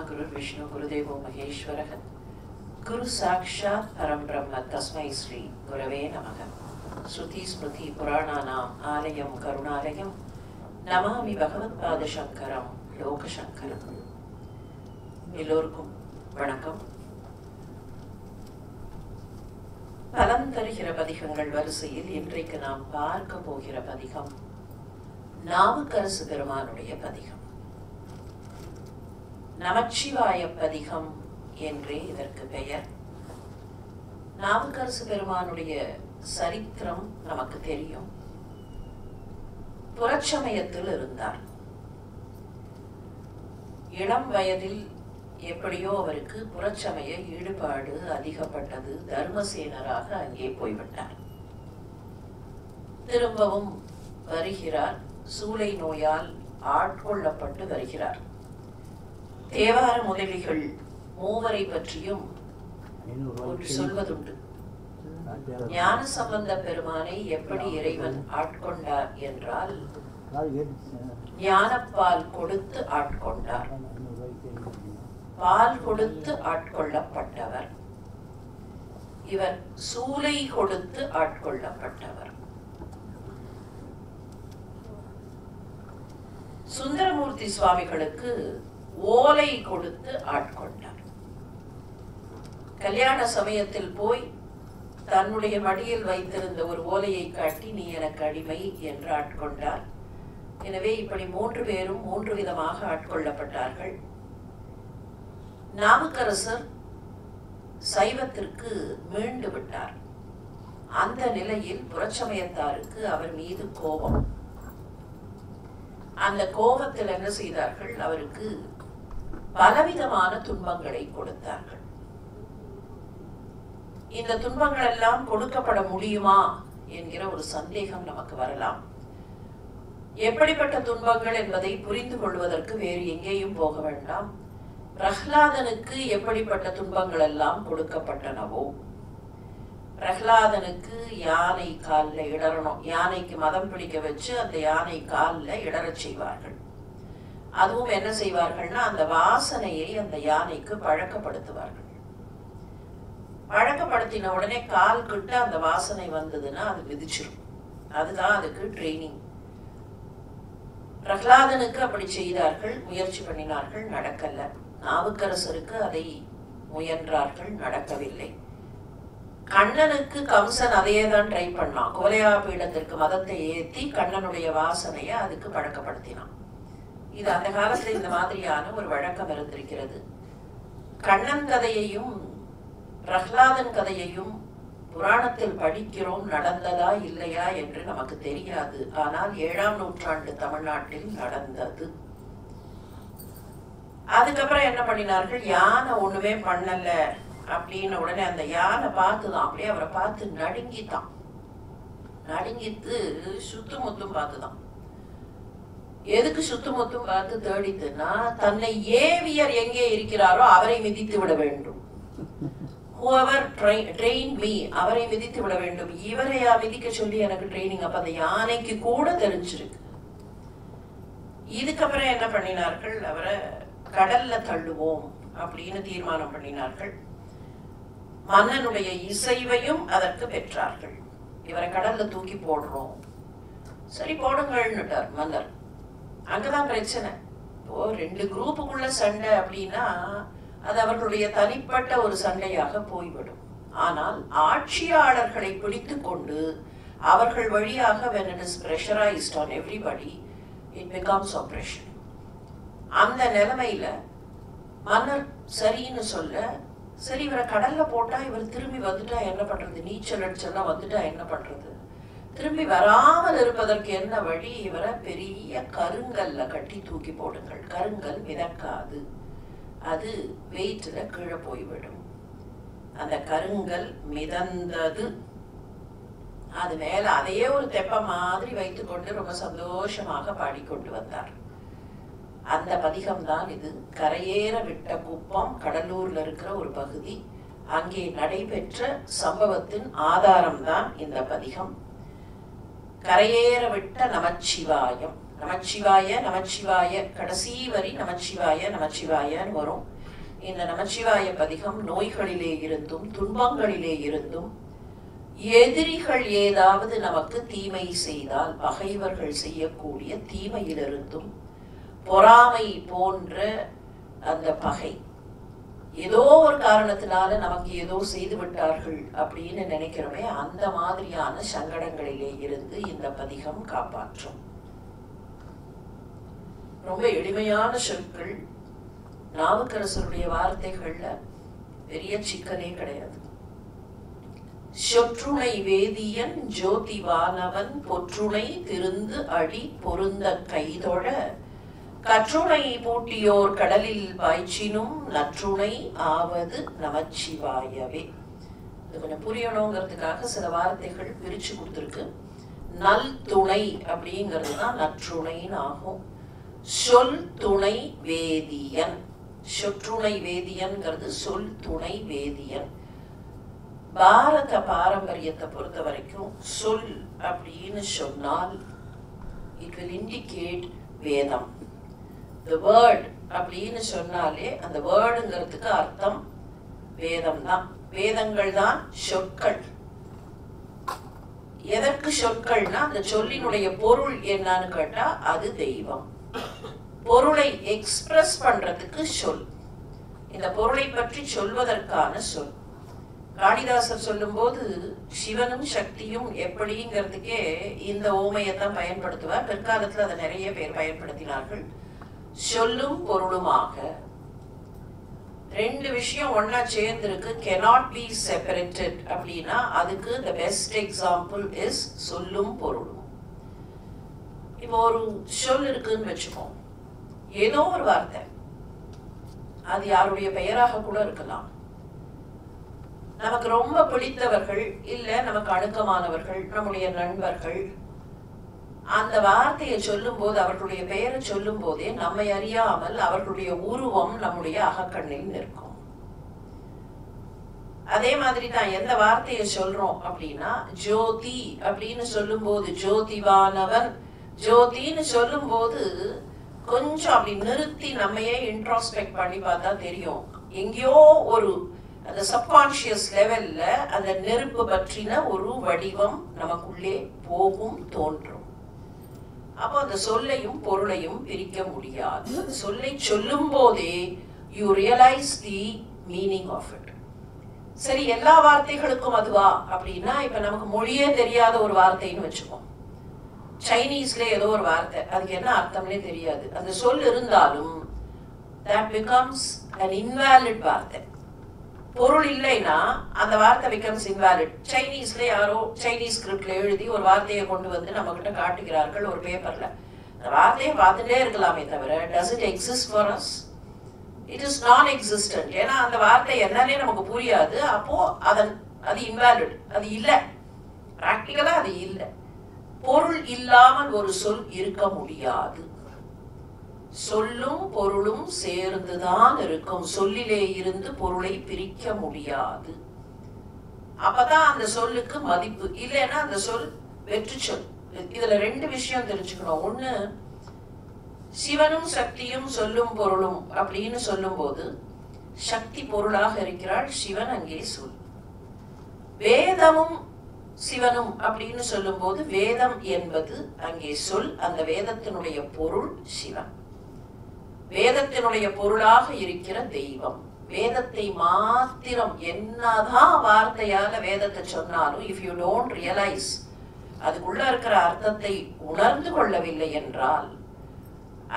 गुरु विष्णु गुरुदेवो महेश्वरः गुरु साक्षात् परम ब्रह्म तस्मै श्री गुरवे नमः। श्रुति स्मृति पुराणानाम् आलयं करुणालयं नमामि भगवत्पादशंकरं लोकशंकरं। எல்லோருக்கும் வணக்கம். பலம் தருகிற பதிகங்கள் வரிசையில் இன்றைக்கு நாம் பார்க்க போகிற பதிகம் நாவுக்கரசு பெருமானுடைய பதிகம். நமச்சிவாய பதிகம் என்றே இதற்கு பெயர். நாவுக்கரசு பெருமானுடைய சரித்திரம் நமக்கு தெரியும். புறச்சமயத்தில் இருந்தார். இளம் வயதில் எப்படியோ அவருக்கு புறச்சமய ஈடுபாடு அதிகப்பட்டது. தர்மசேனராக அங்கே போய்விட்டார். திரும்பவும் வருகிறார். சூளை நோயால் ஆட்கொள்ளப்பட்டு வருகிறார். தேவார முதலிகள் மூவரை பற்றியும் சொல்வதுண்டு. ஞான சம்பந்த பெருமானை எப்படி இறைவன் ஆட்கொண்டார் என்றால் ஞானப்பால் கொடுத்து ஆட்கொண்டார். பால் கொடுத்து ஆட்கொள்ளப்பட்டவர். இவர் சூளை கொடுத்து ஆட்கொள்ளப்பட்டவர். சுந்தரமூர்த்தி சுவாமிகளுக்கு ஓலை கொடுத்து ஆட்கொண்டார். கல்யாண சமயத்தில் போய் தன்னுடைய மடியில் வைத்திருந்த ஒரு ஓலையை காட்டி நீ எனக்கு அடிமை என்று ஆட்கொண்டார். எனவே இப்படி 3 பேரும் 3 விதமாக ஆட்கொள்ளப்பட்டார்கள். நாவுக்கரசர் சைவத்திற்கு மீண்டு விட்டார். அந்த நிலையில் புறச்சமயத்தாருக்கு அவர் மீது கோபம். அந்த கோபத்தில் என்ன செய்தார்கள்? அவருக்கு பலவிதமான துன்பங்களை கொடுத்தார்கள். இந்த துன்பங்கள் எல்லாம் கொடுக்கப்பட முடியுமா என்கிற ஒரு சந்தேகம் நமக்கு வரலாம். எப்படிப்பட்ட துன்பங்கள் என்பதை புரிந்து கொள்வதற்கு வேறு எங்கேயும் போக வேண்டாம். பிரஹ்லாதனுக்கு எப்படிப்பட்ட துன்பங்கள் எல்லாம் கொடுக்கப்பட்டனவோ, பிரஹ்லாதனுக்கு யானை காலில் இடறணும். யானைக்கு மதம் பிடிக்க வச்சு அந்த யானை காலில் இடறச் செய்வார்கள். அதுவும் என்ன செய்வார்கள்னா அந்த வாசனையை அந்த யானைக்கு பழக்கப்படுத்துவார்கள். பழக்கப்படுத்தின உடனே கால் கிட்ட அந்த வாசனை வந்ததுன்னா அது மிதிச்சிடும். அதுதான் அதுக்கு ட்ரைனிங். பிரஹ்லாதனுக்கு அப்படி செய்தார்கள். முயற்சி பண்ணினார்கள், நடக்கல. நாவுக்கரசருக்கு அதை முயன்றார்கள், நடக்கவில்லை. கண்ணனுக்கு கம்சன் அதையே தான் ட்ரை பண்ணான். கோலையா பீடத்திற்கு மதத்தை ஏற்றி கண்ணனுடைய வாசனையை அதுக்கு பழக்கப்படுத்தினான். இது அந்த காலத்துல இந்த மாதிரியான ஒரு வழக்கம் இருந்திருக்கிறது. கண்ணன் கதையையும் பிரஹ்லாதன் கதையையும் புராணத்தில் படிக்கிறோம். நடந்ததா இல்லையா என்று நமக்கு தெரியாது. ஆனால் 7ஆம் நூற்றாண்டு தமிழ்நாட்டில் நடந்தது. அதுக்கப்புறம் என்ன பண்ணினார்கள்? யானை ஒண்ணுமே பண்ணல அப்படின்னு உடனே அந்த யானை பார்த்துதான், அப்படியே அவரை பார்த்து நடுங்கித்தான். நடுங்கித்து சுத்துமுத்தும் பார்த்துதான். எதுக்கு சுத்துமுத்தும் பார்த்து தேடித்துன்னா, தன்னை ஏவியர் எங்கே இருக்கிறாரோ அவரை மிதித்து விட வேண்டும். whoever trained me, அவரை மிதித்து விட வேண்டும். இவரையா மிதிக்க சொல்லி எனக்கு ட்ரைனிங்? அப்ப அந்த யானைக்கு கூட தெரிஞ்சிருக்கு. இதுக்கப்புறம் என்ன பண்ணினார்கள்? அவரை கடல்ல தள்ளுவோம் அப்படின்னு தீர்மானம் பண்ணினார்கள். மன்னனுடைய இசைவையும் அதற்கு பெற்றார்கள். இவரை கடல்ல தூக்கி போடுறோம். சரி போடுங்கள்னுட்டார் மன்னர். அங்கதான் பிரச்சனை. இப்போ 2 குரூப்புக்குள்ள சண்டை அப்படின்னா அது அவர்களுடைய தனிப்பட்ட ஒரு சண்டையாக போய்விடும். ஆனால் ஆட்சியாளர்களை பிடித்து கொண்டு அவர்கள் வழியாக when it is pressurized on everybody, it becomes oppression. அந்த நிலைமையில மன்னர் சரின்னு சொல்ல, சரி இவரை கடல்ல போட்டா இவர் திரும்பி வந்துட்டா என்ன பண்றது? நீச்சல் அடிச்செல்லாம் வந்துட்டா என்ன பண்றது? திரும்பி வராமல் இருப்பதற்கு என்ன வழி? இவரை பெரிய கருங்கல்ல கட்டி தூக்கி போடுங்கள். கருங்கல் மிதக்காது, அது வெயிட்ல கீழே போய்விடும். அந்த கருங்கல் மிதந்தது. அது மேல அதையே ஒரு தெப்ப மாதிரி வைத்துக் கொண்டு ரொம்ப சந்தோஷமாக பாடிக்கொண்டு வந்தார். அந்த பதிகம் தான் இது. கரையேற விட்ட குப்பம் கடலூர்ல இருக்கிற ஒரு பகுதி. அங்கே நடைபெற்ற சம்பவத்தின் ஆதாரம் தான் இந்த பதிகம். கரையேற விட்ட நமச்சிவாயம். நமச்சிவாய நமச்சிவாய கடைசி வரி நமச்சிவாய நமச்சிவாயன்னு வரும். இந்த நமச்சிவாய பதிகம் நோய்களிலே இருந்தும் துன்பங்களிலே இருந்தும் எதிரிகள் ஏதாவது நமக்கு தீமை செய்தால் பகைவர்கள் செய்யக்கூடிய தீமையிலிருந்தும் பொறாமை போன்ற அந்த பகை ஏதோ ஒரு காரணத்தினால நமக்கு ஏதோ செய்து விட்டார்கள் அப்படின்னு நினைக்கிறோமே அந்த மாதிரியான சங்கடங்களிலே இருந்து இந்த பதிகம் காப்பாற்றும். ரொம்ப எளிமையான சொற்கள், நாவுக்கரசருடைய வார்த்தைகள்ல பெரிய சிக்கலே கிடையாது. சொற்றுணை வேதியன் ஜோதிவானவன் பொற்றுணை திருந்து அடி பொருந்த கைதொழ கற்றுணை பூட்டியோர் கடலில் பாய்ச்சினும் நற்றுணை ஆவது நமச்சிவாயவே. இது கொஞ்சம் புரியணுங்கிறதுக்காக சில வார்த்தைகள் பிரிச்சு கொடுத்துருக்கு. நல் துணை அப்படிங்கிறது தான் நற்றுணைன்னு ஆகும். சொல் துணை வேதியன், சொற்றுணை வேதியன்கிறது சொல் துணை வேதியன். பாரத பாரம்பரியத்தை பொறுத்த வரைக்கும் சொல் அப்படின்னு சொன்னால் இட் வில் இண்டிகேட் வேதம். The word அப்படின்னு சொன்னாலே அந்த வேர்டுங்கிறதுக்கு அர்த்தம் வேதம் தான். வேதங்கள் தான் சொற்கள். எதற்கு சொற்கள்னா அந்த சொல்லினுடைய பொருள் என்னன்னு கேட்டா அது தெய்வம். பொருளை எக்ஸ்பிரஸ் பண்றதுக்கு சொல், இந்த பொருளை பற்றி சொல்வதற்கான சொல். காளிதாசர் சொல்லும் போது சிவனும் சக்தியும் எப்படிங்கிறதுக்கே இந்த ஓமையத்தான் பயன்படுத்துவார். பிற்காலத்துல அதை நிறைய பேர் பயன்படுத்தினார்கள். சொல்லும் பொருளுமாக ரெண்டு விஷயம் ஒன்னா சேர்ந்திருக்கு, cannot be separated அப்படின்னா அதுக்கு the best example is சொல்லும் பொருளும். இப்போ ஒரு சொல் இருக்குன்னு வச்சுப்போம், ஏதோ ஒரு வார்த்தை, அது யாருடைய பெயராக கூட இருக்கலாம். நமக்கு ரொம்ப பிடித்தவர்கள் இல்ல நமக்கு அணுக்கமானவர்கள் நம்முடைய நண்பர்கள் அந்த வார்த்தையை சொல்லும் போது அவர்களுடைய பெயரை சொல்லும் போதே நம்மை அறியாமல் அவர்களுடைய உருவம் நம்முடைய அகக்கண்ணில் நிற்கும். அதே மாதிரி தான் எந்த வார்த்தையை சொல்றோம் அப்படின்னா ஜோதி அப்படின்னு சொல்லும் போது ஜோதிவானவன் ஜோதின்னு சொல்லும் போது கொஞ்சம் அப்படி நிறுத்தி நம்மையே இன்ட்ரோஸ்பெக்ட் பண்ணி பார்த்தா தெரியும், எங்கேயோ ஒரு அந்த சப்கான்சியஸ் லெவல்ல அந்த நெருப்பு பற்றின ஒரு வடிவம் நமக்குள்ளே போகும் தோன்றும். அப்போ அந்த சொல்லையும் பொருளையும் பிரிக்க முடியாது. சொல்லை சொல்லும் போதே you realise the meaning of it. சரி, எல்லா வார்த்தைகளுக்கும் அதுவா அப்படின்னா இப்ப நமக்கு மொழியே தெரியாத ஒரு வார்த்தைன்னு வச்சுப்போம். சைனீஸ்ல ஏதோ ஒரு வார்த்தை, அதுக்கு என்ன அர்த்தம்னே தெரியாது, அந்த சொல் இருந்தாலும் that becomes an invalid வார்த்தை. பொருள் இல்லைன்னா அந்த வார்த்தை becomes invalid. சைனீஸ்ல யாரோ சைனீஸ் ஸ்கிரிப்ட்ல எழுதி ஒரு வார்த்தையை கொண்டு வந்து நம்ம கிட்ட காட்டுகிறார்கள் ஒரு பேப்பர்ல. அந்த வார்த்தையை பார்த்துட்டே இருக்கலாமே தவிர does it exist for us? It is non-existent. ஏன்னா அந்த வார்த்தை என்னன்னே நமக்கு புரியாது. அப்போ அது invalid, அது இல்லை, பிராக்டிக்கலா அது இல்லை. பொருள் இல்லாமல் ஒரு சொல் இருக்க முடியாது. சொல்லும் பொருளும் சேர்ந்துதான் இருக்கும். சொல்லிலே இருந்து பொருளை பிரிக்க முடியாது. அப்பதான் அந்த சொல்லுக்கு மதிப்பு. இல்லைன்னா அந்த சொல் வெற்று சொல். இதுல ரெண்டு விஷயம் தெரிஞ்சுக்கணும். ஒண்ணு, சிவனும் சக்தியும் சொல்லும் பொருளும் அப்படின்னு சொல்லும் போது சக்தி பொருளாக இருக்கிறாள், சிவன் அங்கே சொல். வேதமும் சிவனும் அப்படின்னு சொல்லும் போது வேதம் என்பது அங்கே சொல், அந்த வேதத்தினுடைய பொருள் சிவன். வேதத்தினுடைய பொருளாக இருக்கிற தெய்வம். வேதத்தை மாத்திரம் என்னதான் வார்த்தையால வேதத்தை சொன்னாலும் இஃப் யூ டோன்ட் ரியலைஸ், அதுக்குள்ள இருக்கிற அர்த்தத்தை உணர்ந்து கொள்ளவில்லை என்றால்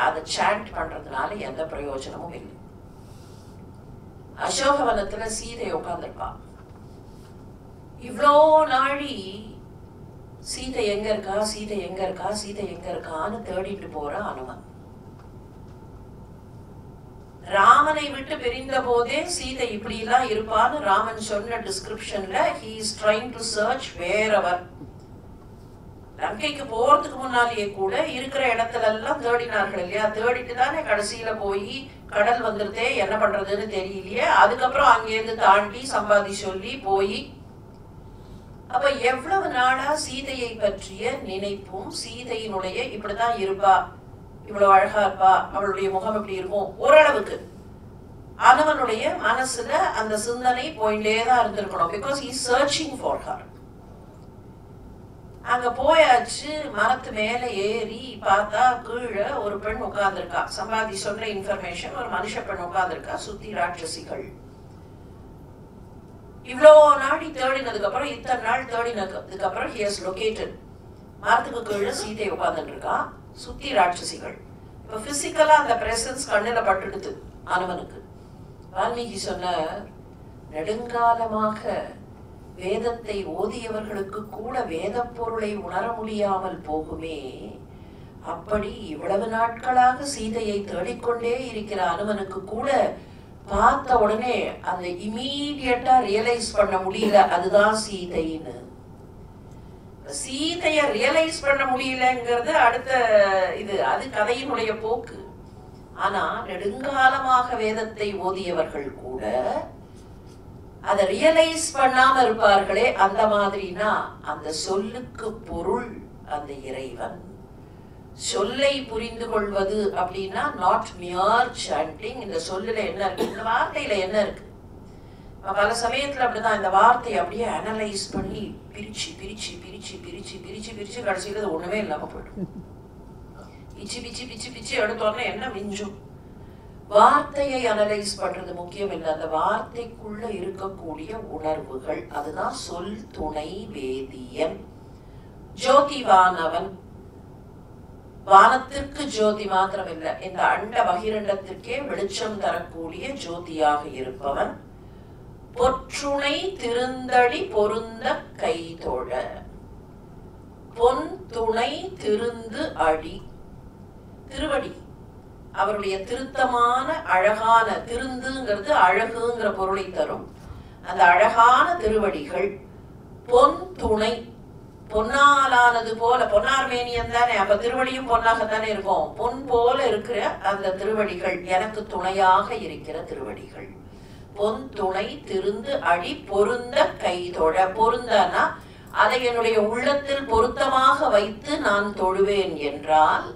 அதை சாண்ட் பண்றதுனால எந்த பிரயோஜனமும் இல்லை. அசோகவனத்துல சீதை உட்கார்ந்துருப்பா. இவ்வளோ நாழி சீதை எங்க இருக்கா சீதை எங்க இருக்கா சீதை எங்க இருக்கான்னு தேடிட்டு போற அனுமன். ராமனை விட்டு பிரிந்த போதே சீதை இப்படி எல்லாம் இருப்பான்னு ராமன் சொன்ன டிஸ்கிரிப்ஷன்ல he is trying to search wherever. லங்கைக்கு போறதுக்கு முன்னாலேயே கூட இருக்கிற இடத்துல எல்லாம் தேடினார்கள் இல்லையா? தேடிட்டு தானே கடைசியில போய் கடல் வந்துருதே என்ன பண்றதுன்னு தெரியலையே, அதுக்கப்புறம் அங்கேருந்து தாண்டி சம்பாதி சொல்லி போய். அப்ப எவ்வளவு நாளா சீதையை பற்றிய நினைப்பும் சீதையினுடைய இப்படிதான் இருப்பா, இவ்வளவு அழகா இருப்பா, அவளுடைய முகம் எப்படி இருக்கும், ஓரளவுக்கு அனுமனுடைய மனசுல அந்த சிந்தனை போயிட்டே தான் இருந்திருக்கணும். Because he searching for her. அங்க போயாச்சு, மரத்து மேல ஏறி பார்த்தா கீழே ஒரு பெண் உட்கார்ந்துருக்கா. சம்பாதி சொல்ற இன்ஃபர்மேஷன், ஒரு மனுஷ பெண் உட்கார்ந்துருக்கா, சுத்தி ராட்சசிகள். இவ்வளோ நாடி தேடினதுக்கு அப்புறம், இத்தனை நாள் தேடினதுக்கு அப்புறம் he has located. மரத்துக்கு கீழே சீதை உட்கார்ந்துட்டு இருக்கா, சுத்தி ராட்சசிகள். இப்ப பிசிக்கலா அந்த பிரசன்ஸ் கண்ணுல பட்டுடுது அனுமனுக்கு. வால்மீகி சொன்ன, நெடுங்காலமாக வேதத்தை ஓதியவர்களுக்கு கூட வேத பொருளை உணர முடியாமல் போகுமே, அப்படி இவ்வளவு நாட்களாக சீதையை தேடிக்கொண்டே இருக்கிற அனுமனுக்கு கூட பார்த்த உடனே அந்த இமீடியட்டா ரியலைஸ் பண்ண முடியல அதுதான் சீதைன்னு. சீதைய ரியலைஸ் பண்ண முடியலங்கிறது அடுத்த இது, அது கதையினுடைய போக்கு. ஆனா நெடுங்காலமாக வேதத்தை ஓதியவர்கள் கூட அதை ரியலைஸ் பண்ணாம இருப்பார்களே, அந்த மாதிரினா அந்த சொல்லுக்கு பொருள் அந்த இறைவன். சொல்லை புரிந்து கொள்வது அப்படின்னா நாட் மியர் சாண்டிங். இந்த சொல்லுல என்ன இருக்கு, இந்த வார்த்தையில என்ன இருக்கு. பல சமயத்துல அப்படிதான் இந்த வார்த்தையை அப்படியே அனலைஸ் பண்ணி பிரிச்சு பிரிச்சு பிரிச்சு பிரிச்சு பிரிச்சு பிரிச்சு கடைசியில அது ஒண்ணுமே இல்லாம போயிடும். பிச்சு பிச்சு பிச்சு பிச்சு எடுத்தோன்னா என்ன மிஞ்சும். வார்த்தையை அனலைஸ் பண்றது முக்கியம் இல்லை, அந்த வார்த்தைக்குள்ள இருக்கக்கூடிய உணர்வுகள். அதுதான் சொல் துணை வேதியன். ஜோதிவானவன், வானத்திற்கு ஜோதி மாத்திரம் இல்லை, இந்த அண்ட பகிரண்டத்திற்கே வெளிச்சம் தரக்கூடிய ஜோதியாக இருப்பவன். பொற்றுணை திருந்தடி பொருந்த கைதொழ. பொன் துணை திருந்து அடி, திருவடி, அவருடைய திருத்தமான அழகான, திருந்துங்கிறது அழகுங்கிற பொருளை தரும், அந்த அழகான திருவடிகள். பொன் துணை, பொன்னாலானது போல, பொன்னார்மேனியம் தானே, அப்ப திருவடியும் பொன்னாகத்தானே இருக்கும். பொன் போல இருக்கிற அந்த திருவடிகள் எனக்கு துணையாக இருக்கிற திருவடிகள். பொன் துணை திருந்து அடி பொருந்த கைதொழ. பொருந்தனா அதை என்னுடைய உள்ளத்தில் பொருத்தமாக வைத்து நான் தொழுவேன் என்றால்,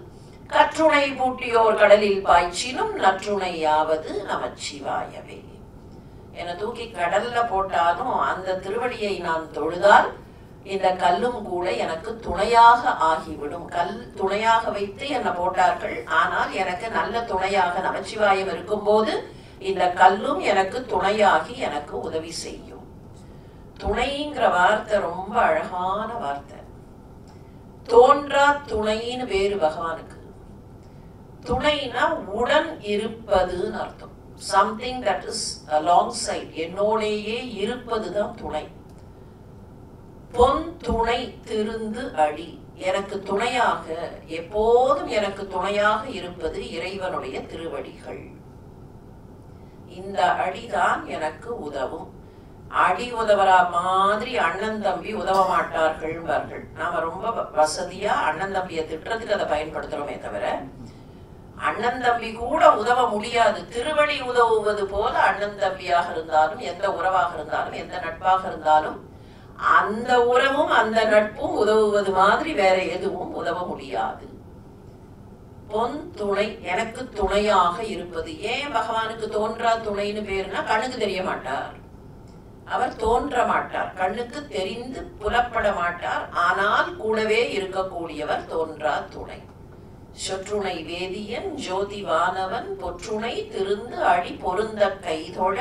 கற்றுணை பூட்டியோர் கடலில் பாய்ச்சினும் நற்றுணையாவது நமச்சிவாயவே. என்னை தூக்கி கடல்ல போட்டாலும் அந்த திருவடியை நான் தொழுதால் இந்த கல்லும் கூட எனக்கு துணையாக ஆகிவிடும். கல் துணையாக வைத்து என்னை போட்டார்கள், ஆனால் எனக்கு நல்ல துணையாக நமச்சிவாயம் இருக்கும் போது இந்த கல்லும் எனக்கு துணையாகி எனக்கு உதவி செய்யும். துணைங்கிற வார்த்தை ரொம்ப அழகான வார்த்தை. தோன்றா துணைன்னு பேரு பகவானுக்கு. துணைனா உடன் இருப்பதுன்னு அர்த்தம். சம்திங் தட் இஸ் அலாங்சைட், என்னோடையே இருப்பதுதான் துணை. பொன் துணை திருந்து அடி, எனக்கு துணையாக, எப்போதும் எனக்கு துணையாக இருப்பது இறைவனுடைய திருவடிகள். இந்த அடிதான் எனக்கு உதவும். அடி உதவரா மாதிரி அண்ணன் தம்பி உதவ மாட்டார்கள். நாம ரொம்ப வசதியா அண்ணன் தம்பியை திட்டத்துக்கு அதை பயன்படுத்துறோமே தவிர, அண்ணன் தம்பி கூட உதவ முடியாது. திருவடி உதவுவது போல அண்ணன் தம்பியாக இருந்தாலும், எந்த உறவாக இருந்தாலும், எந்த நட்பாக இருந்தாலும், அந்த உறவும் அந்த நட்பும் உதவுவது மாதிரி வேற எதுவும் உதவ முடியாது. பொன் துணை, எனக்கு துணையாக இருப்பது. ஏன் பகவானுக்கு தோன்றா துணைன்னு பேருனா, கண்ணுக்கு தெரிய மாட்டார், அவர் தோன்ற மாட்டார், கண்ணுக்கு தெரிந்து புலப்பட மாட்டார், ஆனால் கூடவே இருக்கக்கூடியவர் தோன்றா துணை. சொற்றுணை வேதியன் ஜோதிவானவன் பொற்றுணை திருந்து அடி பொருந்த கைதொழ.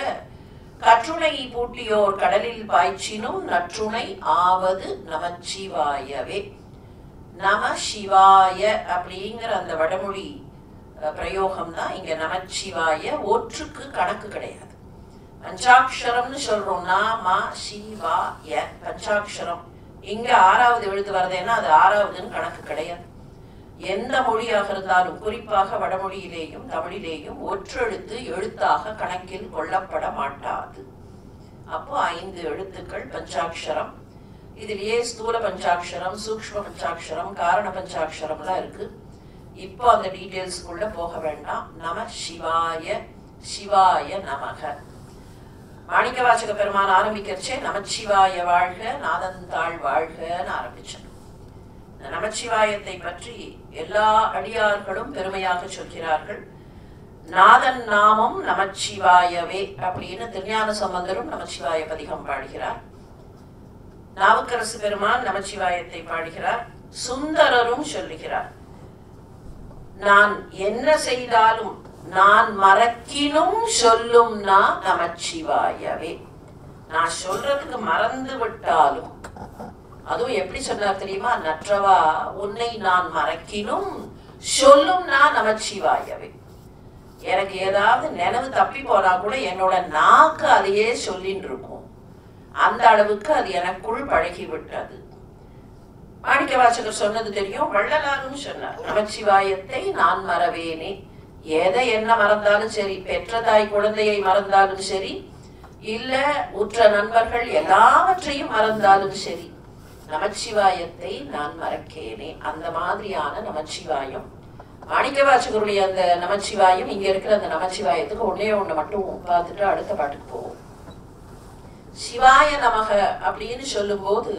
கற்றுணை பூட்டியோர் கடலில் பாய்ச்சினும் நற்றுணை ஆவது நமச்சிவாயவே. நம சிவாய அப்படிங்கிற அந்த வடமொழி பிரயோகம் தான் இங்க நமச்சிவாய. ஒற்றுக்கு கணக்கு கிடையாது. பஞ்சாட்சரம்னு சொல்றோம், நாம சிவாய பஞ்சாட்சரம். இங்க ஆறாவது எழுத்து வருதுன்னா அது ஆறாவதுன்னு கணக்கு கிடையாது. எந்த மொழியாக இருந்தாலும், குறிப்பாக வடமொழியிலேயும் தமிழிலேயும் ஒற்றெழுத்து எழுத்தாக கணக்கில் கொள்ளப்பட மாட்டாது. அப்போ 5 எழுத்துக்கள் பஞ்சாட்சரம். இதுலயே ஸ்தூல பஞ்சாட்சரம், சூக்ஷ்ம பஞ்சாட்சரம், காரண பஞ்சாட்சரம்லாம் இருக்கு. இப்போ அந்த டீட்டெயில்ஸ்க்குள்ள போக வேண்டாம். நம சிவாய, சிவாய நமக. மாணிக்கவாசக பெருமான் ஆரம்பிக்கிறச்சே நமச்சிவாய வாழ்க நாதந்தாள் வாழ்கன்னு ஆரம்பிச்சேன். நமச்சிவாயத்தை பற்றி எல்லா அடியார்களும் பெருமையாக சொல்கிறார்கள். நாதன் நாமம் நமச்சிவாயவே அப்படின்னு திருஞான சம்பந்தரும் நமச்சிவாய பதிகம் பாடுகிறார். நாவுக்கரசு பெருமான் நமச்சிவாயத்தை பாடுகிறார். சுந்தரரும் சொல்லுகிறார், நான் என்ன செய்தாலும் நான் மறக்கினும் சொல்லும் நான் நமச்சிவாயவே. நான் சொல்றதுக்கு மறந்து விட்டாலும், அதுவும் எப்படி சொன்னார் தெரியுமா? நற்றவா உன்னை நான் மறக்கினும் சொல்லும் நான் நமச்சிவாயவே. எனக்கு ஏதாவது நினைவு தப்பி போனா கூட என்னோட நாக்கு அதையே சொல்லின்னு இருக்கும். அந்த அளவுக்கு அது எனக்குள் பழகி விட்டது. மாணிக்க வாசகர் சொன்னது தெரியும், வள்ளலாரும் சொன்னார், நமச்சிவாயத்தை நான் மறவேனே. எதை என்ன மறந்தாலும் சரி, பெற்ற தாய் குழந்தையை மறந்தாலும் சரி, இல்ல உற்ற நண்பர்கள் எல்லாவற்றையும் மறந்தாலும் சரி, நமச்சிவாயத்தை நான் மறக்கேனே. அந்த மாதிரியான நமச்சிவாயம் மாணிக்க வாசகருடைய அந்த நமச்சிவாயம். இங்க இருக்கிற அந்த நமச்சிவாயத்துக்கு ஒன்னே ஒண்ணு மட்டும் பார்த்துட்டு அடுத்த பாட்டுக்கு போவோம். சிவாய நமக அப்படின்னு சொல்லும் போது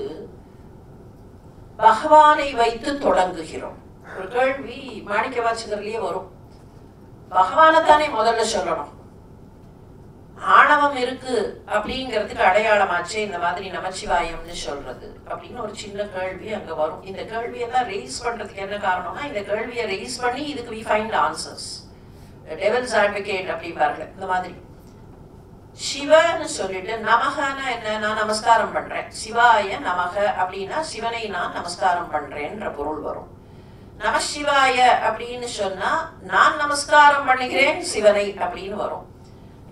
பகவானை வைத்து தொடங்குகிறோம். ஒரு கேள்வி மாணிக்க வாசகர்லயே வரும், பகவானை தானே முதல்ல சொல்லணும், ஆணவம் இருக்கு அப்படிங்கிறதுக்கு அடையாளமாச்சு இந்த மாதிரி நமச்சிவாயம்னு சொல்றது அப்படின்னு ஒரு சின்ன கேள்வி அங்க வரும். இந்த கேள்வியை தான் ரேஸ் பண்றதுக்கு என்ன காரணம்னா, இந்த கேள்வியை ரேஸ் பண்ணி இதுக்கு we find answers. Devil's advocate அப்படிம்பார்கள். இந்த மாதிரி சிவன்னு சொல்லிட்டு நமகனா என்ன, நான் நமஸ்காரம் பண்றேன். சிவாய நமக அப்படின்னா சிவனை நான் நமஸ்காரம் பண்றேன்ற பொருள் வரும். நமசிவாய அப்படின்னு சொன்னா நான் நமஸ்காரம் பண்ணுகிறேன் சிவனை அப்படின்னு வரும்.